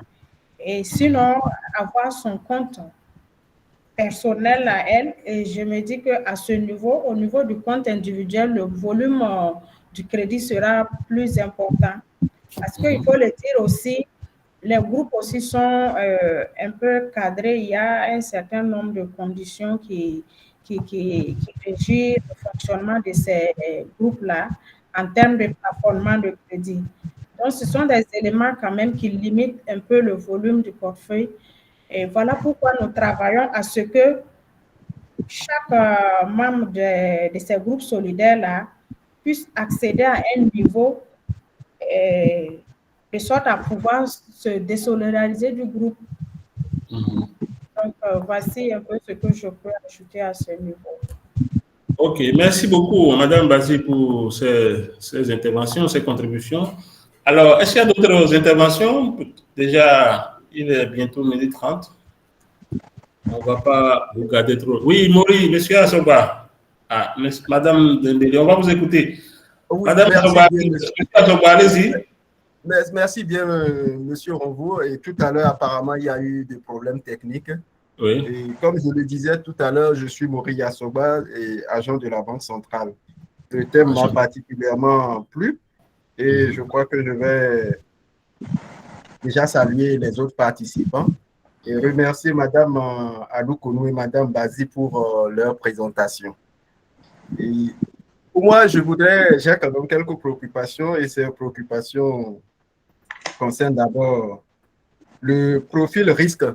et sinon avoir son compte personnel à elle. Et je me dis qu'à ce niveau, au niveau du compte individuel, le volume du crédit sera plus important. Parce qu'il faut le dire aussi, les groupes aussi sont un peu cadrés. Il y a un certain nombre de conditions qui régissent le fonctionnement de ces groupes-là en termes de plafonnement de crédit. Donc, ce sont des éléments quand même qui limitent un peu le volume du portefeuille. Et voilà pourquoi nous travaillons à ce que chaque membre de ces groupes solidaires-là puisse accéder à un niveau de sorte à pouvoir se désolidariser du groupe. Donc, voici un peu ce que je peux ajouter à ce niveau. OK, merci beaucoup, Madame Bazi, pour ces interventions, ces contributions. Alors, est-ce qu'il y a d'autres interventions? Déjà, il est bientôt 12h30. On ne va pas vous garder trop. Oui, Maury, Monsieur Assoba. Ah, Madame Dembélé, on va vous écouter. Oui, Madame Assoba, allez-y. Merci bien, Monsieur Ronvo. Et tout à l'heure, apparemment, il y a eu des problèmes techniques. Oui. Et comme je le disais tout à l'heure, je suis Maury Assoba, et agent de la Banque centrale. Le thème m'a particulièrement plu et je crois que je vais déjà saluer les autres participants et remercier Madame Aloukonou et Madame Bazi pour leur présentation. Et pour moi, j'ai quand même quelques préoccupations et ces préoccupations concernent d'abord le profil risque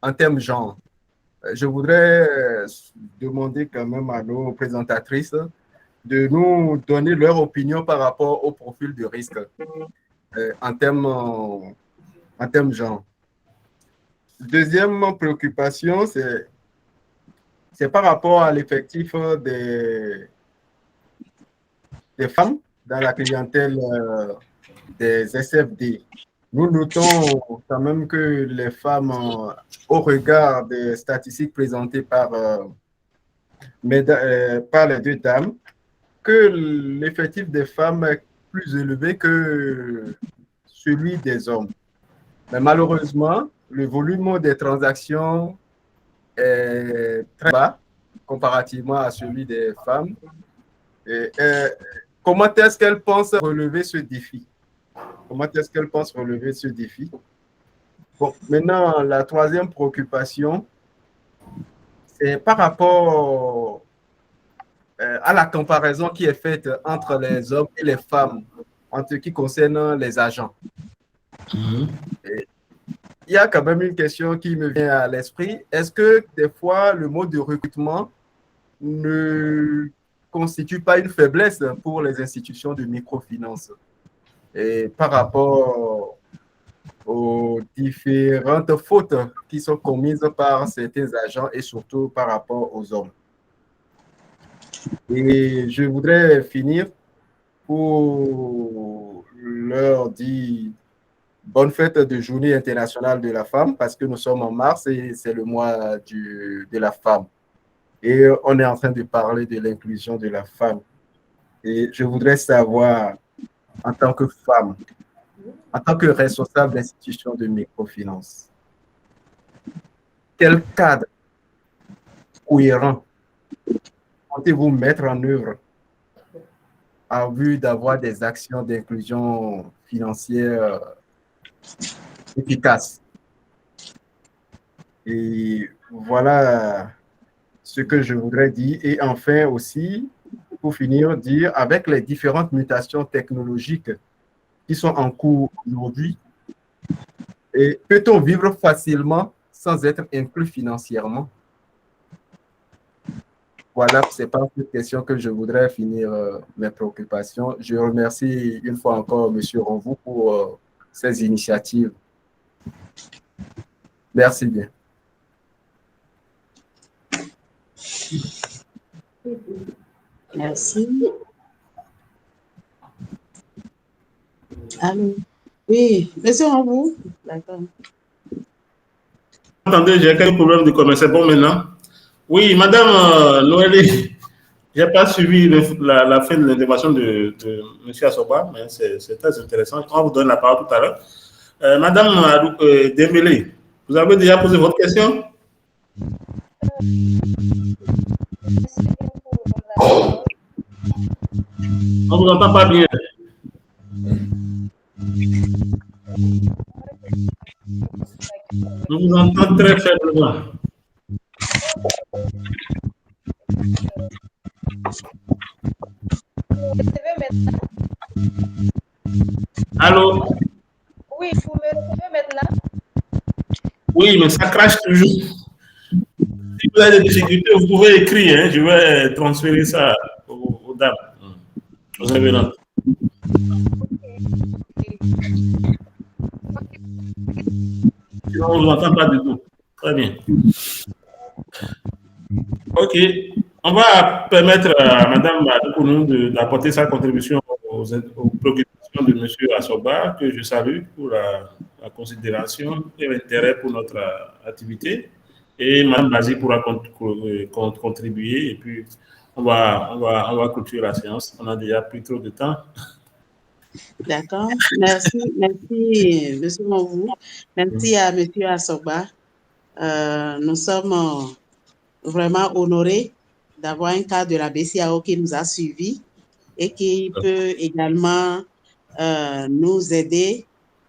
en termes genre. Je voudrais demander quand même à nos présentatrices de nous donner leur opinion par rapport au profil de risque en termes genre. Deuxième préoccupation, c'est par rapport à l'effectif des femmes dans la clientèle des SFD. Nous notons quand même que les femmes, au regard des statistiques présentées par les deux dames, que l'effectif des femmes est plus élevé que celui des hommes. Mais malheureusement, le volume des transactions est très bas comparativement à celui des femmes. Comment est-ce qu'elles pensent relever ce défi? Comment est-ce qu'elles pensent relever ce défi? Bon, maintenant, la troisième préoccupation, c'est par rapport à la comparaison qui est faite entre les hommes et les femmes en ce qui concerne les agents. Et il y a quand même une question qui me vient à l'esprit. Est-ce que des fois, le mode de recrutement ne constitue pas une faiblesse pour les institutions de microfinance et par rapport aux différentes fautes qui sont commises par certains agents et surtout par rapport aux hommes? Et je voudrais finir pour leur dire bonne fête de Journée internationale de la femme parce que nous sommes en mars et c'est le mois de la femme. Et on est en train de parler de l'inclusion de la femme. Et je voudrais savoir, en tant que femme, en tant que responsable d'institution de microfinance, quel cadre cohérent comptez-vous mettre en œuvre en vue d'avoir des actions d'inclusion financière efficaces? Et voilà ce que je voudrais dire. Et enfin aussi, pour finir, dire avec les différentes mutations technologiques qui sont en cours aujourd'hui, peut-on vivre facilement sans être inclus financièrement? Voilà, c'est par cette question que je voudrais finir mes préoccupations. Je remercie une fois encore M. Ronvou pour ces initiatives. Merci bien. Merci. Allô? Oui, monsieur Ronvou. D'accord. Attendez, j'ai quelques problèmes de commerce. C'est bon maintenant? Oui, madame Noélie, je n'ai pas suivi la fin de l'intervention de M. Assoba, mais c'est très intéressant. On vous donne la parole tout à l'heure. Madame Dembélé, vous avez déjà posé votre question? On ne vous entend pas bien. Je vous entends très faiblement. Allô? Oui, vous me recevez maintenant? Oui, mais ça crache toujours. Si vous avez des difficultés, vous pouvez écrire. Hein, je vais transférer ça aux dames, aux révélantes. Sinon, on ne vous entend pas du tout. Très bien. OK. On va permettre à Mme Adoukonou d'apporter sa contribution aux préoccupations de M. Assoba, que je salue pour la considération et l'intérêt pour notre activité. Et Mme Bazi pourra contribuer. Et puis, on va clôturer la séance. On a déjà pris trop de temps. D'accord. Merci, M. Ronvou. Merci à M. Assoba. Nous sommes vraiment honorés d'avoir un cadre de la BCAO qui nous a suivis et qui peut également nous aider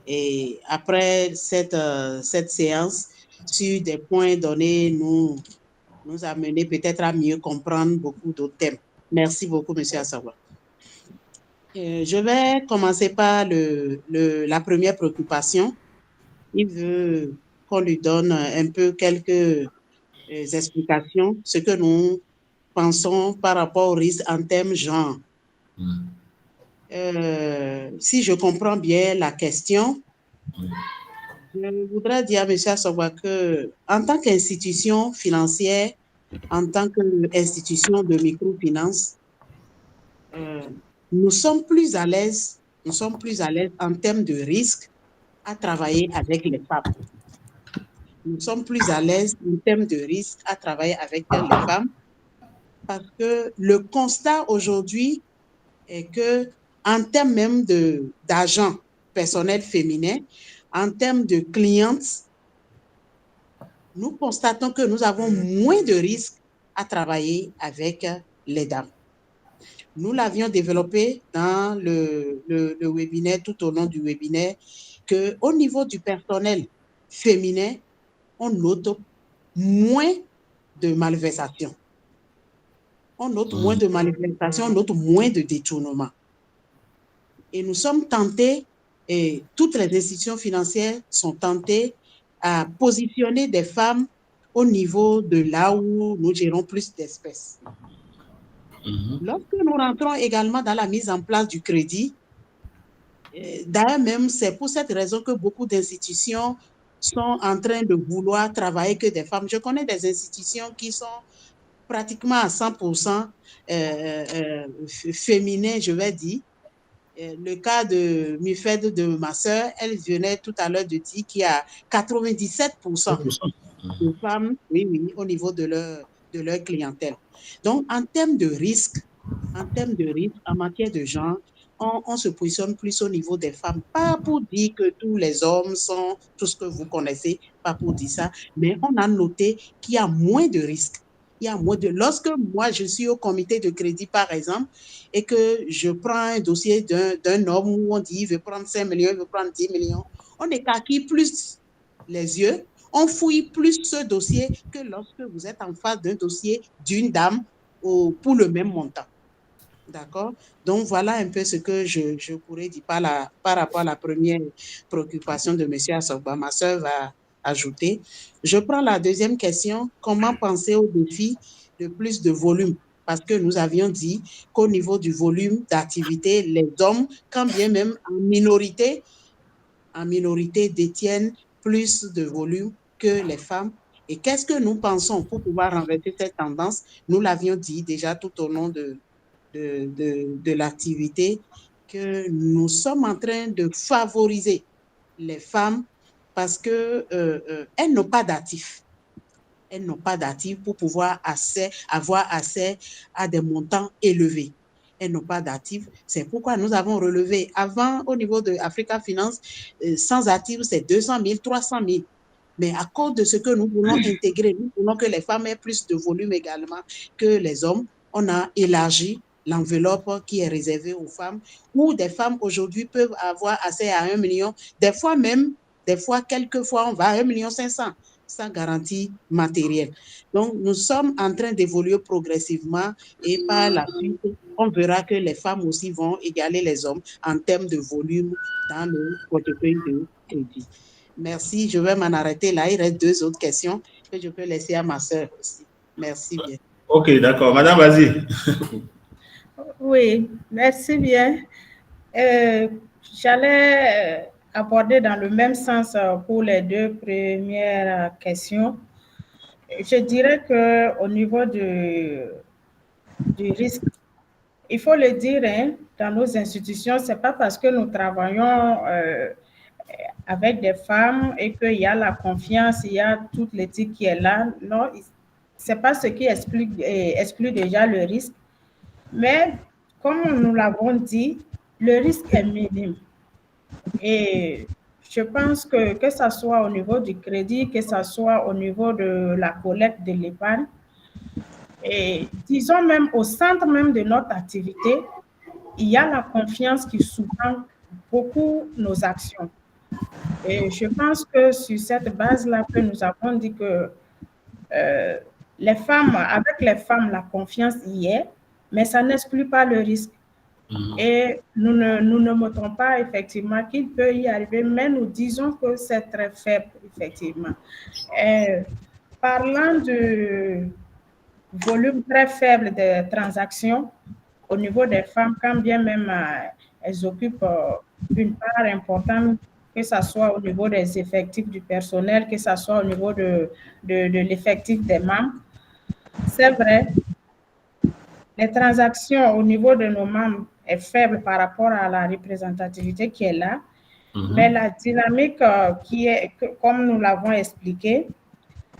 et après cette séance sur des points donnés, nous amener peut-être à mieux comprendre beaucoup d'autres thèmes. Merci beaucoup, M. Assoba. Je vais commencer par la première préoccupation. Il veut qu'on lui donne un peu quelques explications, ce que nous pensons par rapport au risque en termes genre. Si je comprends bien la question, je voudrais dire à M. Assoba qu'en tant qu'institution financière, en tant qu'institution de microfinance, nous sommes plus à l'aise en termes de risque à travailler avec les femmes. Nous sommes plus à l'aise en termes de risque à travailler avec les femmes parce que le constat aujourd'hui est que, en termes même d'agents personnels féminins, en termes de clientes, nous constatons que nous avons moins de risques à travailler avec les dames. Nous l'avions développé dans le webinaire, tout au long du webinaire, qu'au niveau du personnel féminin, on note moins de malversations. On note moins de manifestations, on note moins de détournements. Et nous sommes tentés, et toutes les institutions financières sont tentées à positionner des femmes au niveau de là où nous gérons plus d'espèces. Lorsque nous rentrons également dans la mise en place du crédit, d'ailleurs même, c'est pour cette raison que beaucoup d'institutions sont en train de vouloir travailler que des femmes. Je connais des institutions qui sont pratiquement à 100% féminin, je vais dire. Le cas de Mifed, de ma sœur, elle venait tout à l'heure de dire qu'il y a 97% de femmes, oui, au niveau de leur clientèle. Donc, en termes de risque, en matière de genre, on se positionne plus au niveau des femmes. Pas pour dire que tous les hommes sont tout ce que vous connaissez, pas pour dire ça, mais on a noté qu'il y a moins de risques. Il y a moins de... Lorsque moi, je suis au comité de crédit, par exemple, et que je prends un dossier d'un homme où on dit il veut prendre 5 millions, il veut prendre 10 millions, on écarquille plus les yeux, on fouille plus ce dossier que lorsque vous êtes en face d'un dossier d'une dame pour le même montant. D'accord? Donc, voilà un peu ce que je pourrais dire par rapport à la première préoccupation de M. Assogba. Ma soeur va ajouter. Je prends la deuxième question. Comment penser au défi de plus de volume? Parce que nous avions dit qu'au niveau du volume d'activité, les hommes, quand bien même en minorité, détiennent plus de volume que les femmes. Et qu'est-ce que nous pensons pour pouvoir renverser cette tendance? Nous l'avions dit déjà tout au long de l'activité, que nous sommes en train de favoriser les femmes parce qu'elles n'ont pas d'actifs. Elles n'ont pas d'actifs pour pouvoir avoir accès à des montants élevés. Elles n'ont pas d'actifs. C'est pourquoi nous avons relevé avant, au niveau de Africa Finance, sans actifs, c'est 200 000, 300 000. Mais à cause de ce que nous voulons intégrer, nous voulons que les femmes aient plus de volume également que les hommes, on a élargi l'enveloppe qui est réservée aux femmes, où des femmes aujourd'hui peuvent avoir accès à 1 million, quelquefois, on va à 1,5 million sans garantie matérielle. Donc, nous sommes en train d'évoluer progressivement et par la suite, on verra que les femmes aussi vont égaler les hommes en termes de volume dans le portefeuille de crédit. Merci, je vais m'en arrêter là. Il reste 2 autres questions que je peux laisser à ma sœur aussi. Merci bien. Ok, d'accord. Madame, vas-y. Oui, merci bien. J'allais aborder dans le même sens pour les 2 premières questions. Je dirais qu'au niveau du risque, il faut le dire, hein, dans nos institutions, ce n'est pas parce que nous travaillons avec des femmes et qu'il y a la confiance, il y a toute l'éthique qui est là. Non, ce n'est pas ce qui exclut déjà le risque. Mais comme nous l'avons dit, le risque est minime. Et je pense que ce soit au niveau du crédit, que ce soit au niveau de la collecte de l'épargne, et disons même au centre même de notre activité, il y a la confiance qui sous-tend beaucoup nos actions. Et je pense que sur cette base-là que nous avons dit que les femmes, avec les femmes, la confiance y est, mais ça n'exclut pas le risque. Et nous ne mettons pas effectivement qu'il peut y arriver, mais nous disons que c'est très faible, effectivement. Parlant du volume très faible de transactions au niveau des femmes, quand bien même elles occupent une part importante, que ce soit au niveau des effectifs du personnel, que ce soit au niveau de l'effectif des membres, c'est vrai. Les transactions au niveau de nos membres est faible par rapport à la représentativité qui est là, mais la dynamique qui est, comme nous l'avons expliqué,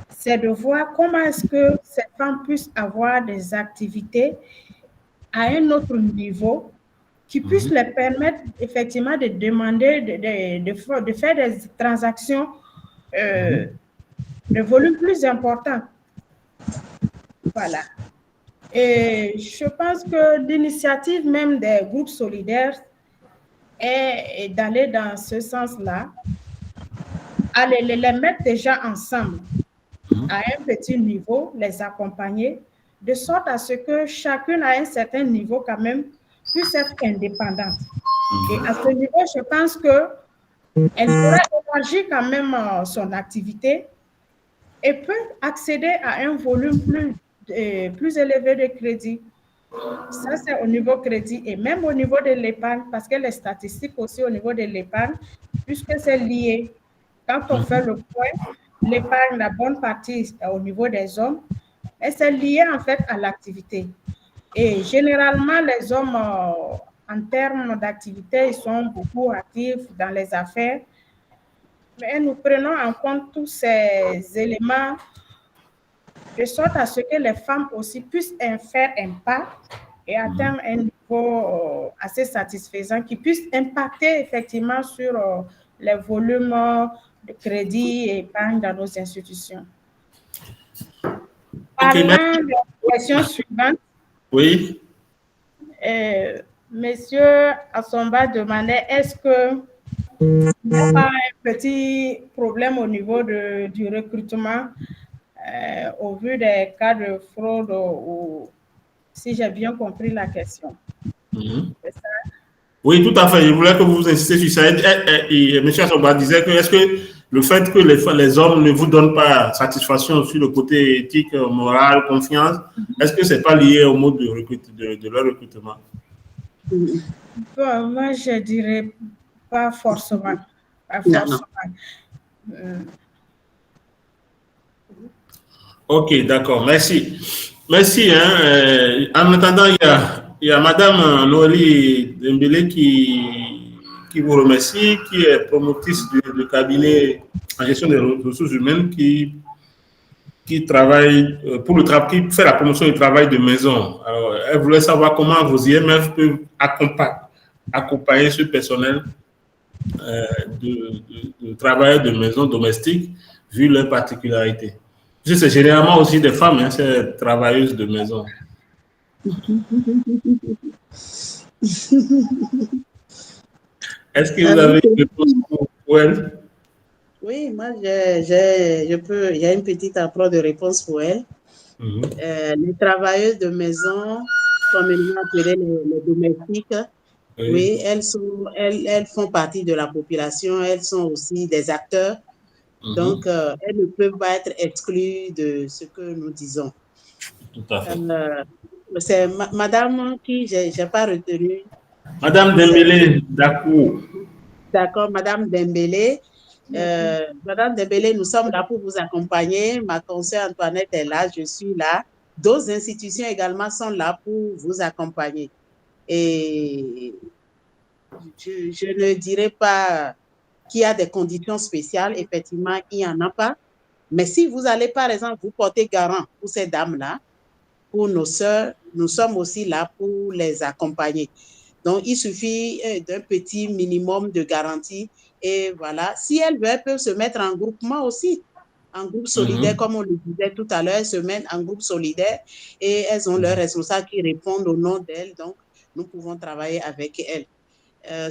c'est de voir comment est-ce que ces femmes puissent avoir des activités à un autre niveau qui puissent leur permettre effectivement de demander, de faire des transactions de volume plus important. Voilà. Et je pense que l'initiative même des groupes solidaires est d'aller dans ce sens-là, aller les mettre déjà ensemble à un petit niveau, les accompagner, de sorte à ce que chacune à un certain niveau quand même puisse être indépendante. Et à ce niveau, je pense qu'elle pourra élargir quand même son activité et peut accéder à un volume plus élevé de crédit. Ça, c'est au niveau crédit et même au niveau de l'épargne, parce que les statistiques aussi au niveau de l'épargne, puisque c'est lié. Quand on fait le point, l'épargne, la bonne partie au niveau des hommes, et c'est lié en fait à l'activité. Et généralement, les hommes, en termes d'activité, ils sont beaucoup actifs dans les affaires. Mais nous prenons en compte tous ces éléments de sorte à ce que les femmes aussi puissent faire un pas et atteindre un niveau assez satisfaisant qui puisse impacter effectivement sur les volumes de crédit et épargne dans nos institutions. Parlant de la question suivante, oui. Monsieur Assomba demandait est-ce que il n'y a pas un petit problème au niveau du recrutement au vu des cas de fraude ou si j'ai bien compris la question. C'est ça? Oui, tout à fait. Je voulais que vous insistiez sur ça. Et M. Assomba disait que est-ce que le fait que les hommes ne vous donnent pas satisfaction sur le côté éthique, moral, confiance, est-ce que ce n'est pas lié au mode de leur recrutement? Bon, moi, je dirais pas forcément. Pas forcément. Ok, d'accord. Merci. Merci. En attendant, il y a Madame Noélie Dembélé qui vous remercie, qui est promotrice du cabinet en gestion des ressources humaines qui travaille qui fait la promotion du travail de maison. Alors, elle voulait savoir comment vos IMF peuvent accompagner ce personnel de travail de maison domestique vu leurs particularités. C'est généralement aussi des femmes, hein, ces travailleuses de maison. Est-ce que vous avez une réponse pour elle? Oui, moi, il y a une petite approche de réponse pour elle. Les travailleuses de maison, communément appelées les domestiques, oui, elles font partie de la population, elles sont aussi des acteurs. Donc, elles ne peuvent pas être exclues de ce que nous disons. Tout à fait. C'est Madame qui, je n'ai pas retenu. Madame Dembélé, d'accord. D'accord, Madame Dembélé. Madame Dembélé, nous sommes là pour vous accompagner. Ma conseillère Antoinette est là, je suis là. D'autres institutions également sont là pour vous accompagner. Et je ne dirais pas qu'il y a des conditions spéciales. Effectivement, il n'y en a pas. Mais si vous allez, par exemple, vous porter garant pour ces dames-là, pour nos sœurs, nous sommes aussi là pour les accompagner. Donc, il suffit d'un petit minimum de garantie. Et voilà, si elles veulent, elles peuvent se mettre en groupement aussi, en groupe solidaire, comme on le disait tout à l'heure, elles se mettent en groupe solidaire et elles ont leurs responsables qui répondent au nom d'elles. Donc, nous pouvons travailler avec elles.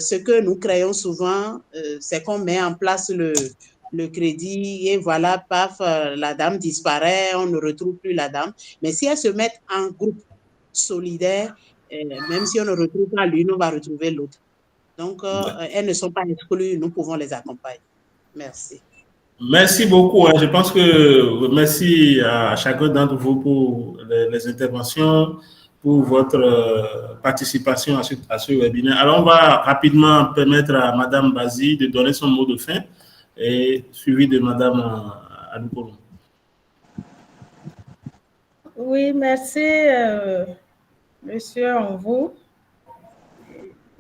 Ce que nous créons souvent, c'est qu'on met en place le crédit et voilà, paf, la dame disparaît, on ne retrouve plus la dame. Mais si elles se mettent en groupe solidaire, même si on ne retrouve pas l'une, on va retrouver l'autre. Donc, elles ne sont pas exclues, nous pouvons les accompagner. Merci. Merci beaucoup. Je pense que merci à chacun d'entre vous pour les interventions, pour votre participation à ce webinaire. Alors, on va rapidement permettre à Madame Bazi de donner son mot de fin et suivi de Madame Adoukolo. Oui, merci, Monsieur Onvou.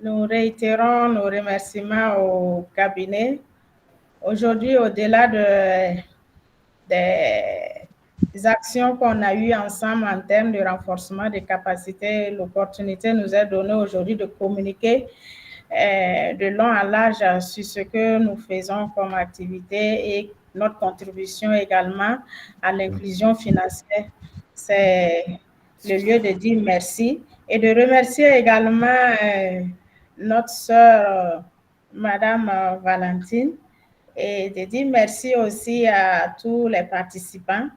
Nous réitérons nos remerciements au cabinet. Aujourd'hui, au-delà des actions qu'on a eues ensemble en termes de renforcement des capacités. L'opportunité nous est donnée aujourd'hui de communiquer de long à large sur ce que nous faisons comme activité et notre contribution également à l'inclusion financière. C'est le lieu de dire merci et de remercier également notre sœur, Madame Valentine, et de dire merci aussi à tous les participants.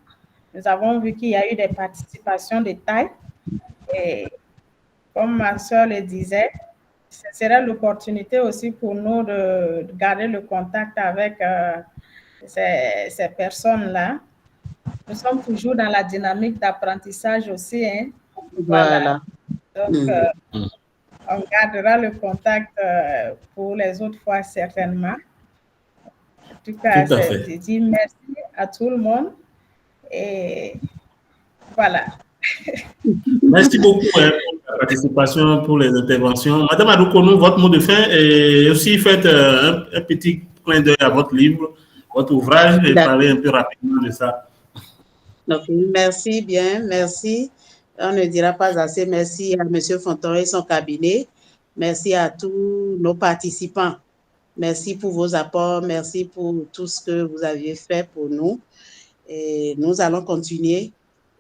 Nous avons vu qu'il y a eu des participations de taille et comme ma sœur le disait, ce serait l'opportunité aussi pour nous de garder le contact avec ces personnes-là. Nous sommes toujours dans la dynamique d'apprentissage aussi. Hein? Voilà. Donc, on gardera le contact pour les autres fois certainement. En tout cas, je dis merci à tout le monde. Et voilà. Merci beaucoup pour la participation, pour les interventions. Madame Adoukonou, votre mot de fin et aussi faites un petit clin d'œil à votre livre, votre ouvrage et parlez un peu rapidement de ça. Donc, merci bien, merci. On ne dira pas assez merci à M. Fonton et son cabinet. Merci à tous nos participants. Merci pour vos apports, merci pour tout ce que vous aviez fait pour nous. Et nous allons continuer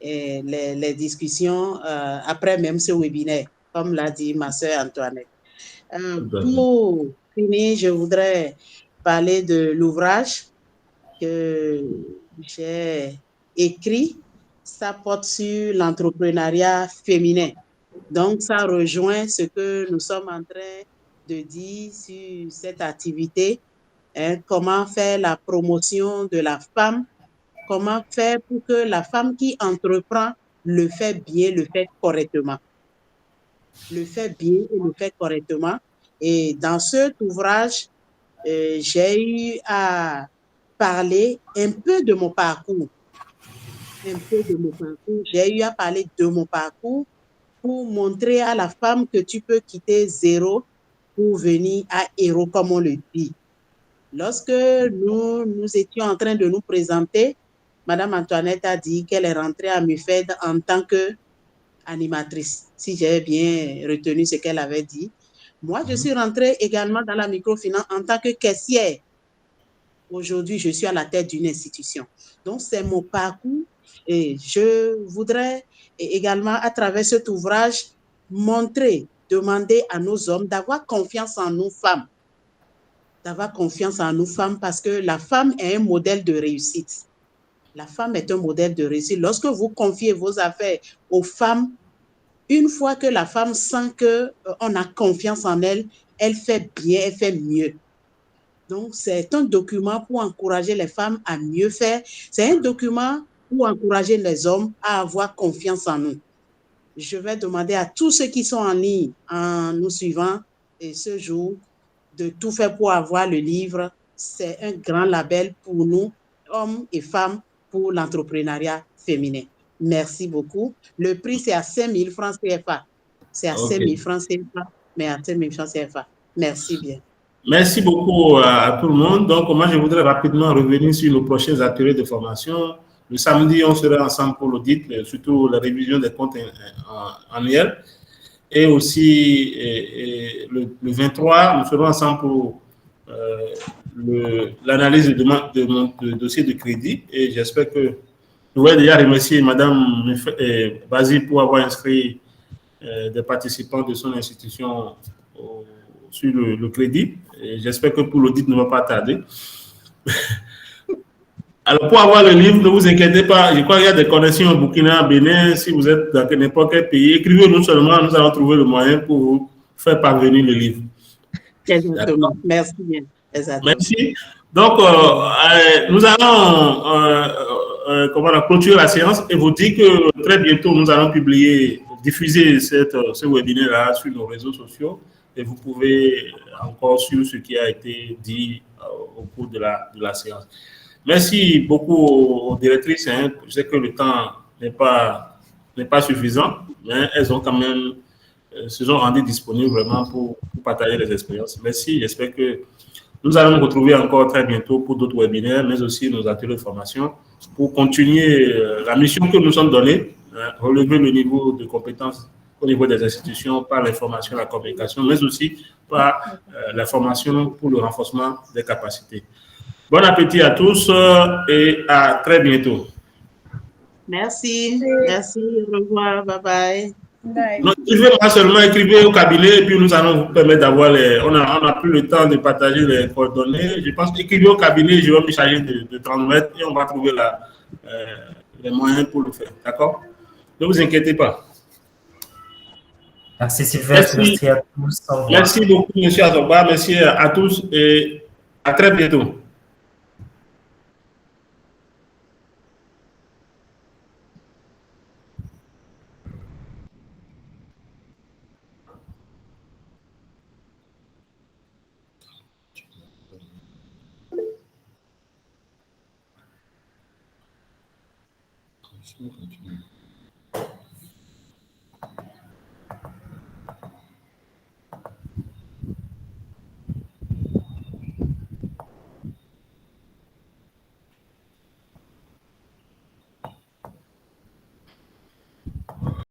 les discussions après même ce webinaire, comme l'a dit ma sœur Antoinette. Pour finir, je voudrais parler de l'ouvrage que j'ai écrit. Ça porte sur l'entrepreneuriat féminin. Donc, ça rejoint ce que nous sommes en train de dire sur cette activité, hein, comment faire la promotion de la femme, comment faire pour que la femme qui entreprend le fait bien, le fait correctement. Le fait bien et le fait correctement. Et dans cet ouvrage, j'ai eu à parler un peu de mon parcours. J'ai eu à parler de mon parcours pour montrer à la femme que tu peux quitter zéro pour venir à héros, comme on le dit. Lorsque nous étions en train de nous présenter, Madame Antoinette a dit qu'elle est rentrée à MUFED en tant qu'animatrice, si j'ai bien retenu ce qu'elle avait dit. Moi, je suis rentrée également dans la microfinance en tant que caissière. Aujourd'hui, je suis à la tête d'une institution. Donc, c'est mon parcours et je voudrais également, à travers cet ouvrage, demander à nos hommes d'avoir confiance en nous femmes. D'avoir confiance en nous femmes parce que la femme est un modèle de réussite. La femme est un modèle de réussite. Lorsque vous confiez vos affaires aux femmes, une fois que la femme sent qu'on a confiance en elle, elle fait bien, elle fait mieux. Donc, c'est un document pour encourager les femmes à mieux faire. C'est un document pour encourager les hommes à avoir confiance en nous. Je vais demander à tous ceux qui sont en ligne en nous suivant et ce jour de tout faire pour avoir le livre. C'est un grand label pour nous, hommes et femmes, pour l'entrepreneuriat féminin. Merci beaucoup. Le prix, c'est à 5 000 francs CFA. C'est à 5 000 francs CFA, mais à 5 000 francs CFA. Merci bien. Merci beaucoup à tout le monde. Donc, moi, je voudrais rapidement revenir sur nos prochains ateliers de formation. Le samedi, on sera ensemble pour l'audit, surtout la révision des comptes annuels. Et aussi, le 23, nous serons ensemble pour l'analyse de dossier de crédit. Et j'espère que je voudrais déjà remercier Mme Basile pour avoir inscrit des participants de son institution sur le crédit. J'espère que pour l'audit ne va pas tarder. Alors, pour avoir le livre, ne vous inquiétez pas. Je crois qu'il y a des connexions au Burkina, Bénin. Si vous êtes dans n'importe quel pays, écrivez-nous seulement. Nous allons trouver le moyen pour vous faire parvenir le livre. Exactement. Merci bien. Exactement. Merci. Donc, nous allons clôturer la séance et vous dire que très bientôt, nous allons diffuser ce webinaire-là sur nos réseaux sociaux. Et vous pouvez encore suivre ce qui a été dit au cours de la séance. Merci beaucoup aux directrices. Hein. Je sais que le temps n'est pas suffisant, mais elles ont quand même se sont rendues disponibles vraiment pour partager les expériences. Merci. J'espère que nous allons nous retrouver encore très bientôt pour d'autres webinaires, mais aussi nos ateliers de formation. pour continuer la mission que nous sommes donnée, relever le niveau de compétences au niveau des institutions par l'information et la communication, mais aussi par la formation pour le renforcement des capacités. Bon appétit à tous et à très bientôt. Merci. Merci. Au revoir. Bye bye. Non, écrivez-moi seulement, écrivez au cabinet et puis nous allons vous permettre d'avoir les... On n'a plus le temps de partager les coordonnées. Je pense qu'écrivez au cabinet, je vais me charger de transmettre et on va trouver les moyens pour le faire. D'accord? Ne vous inquiétez pas. Merci Sylvestre, merci à tous. Merci beaucoup, M. Azogba. Merci à tous et à très bientôt. Continue.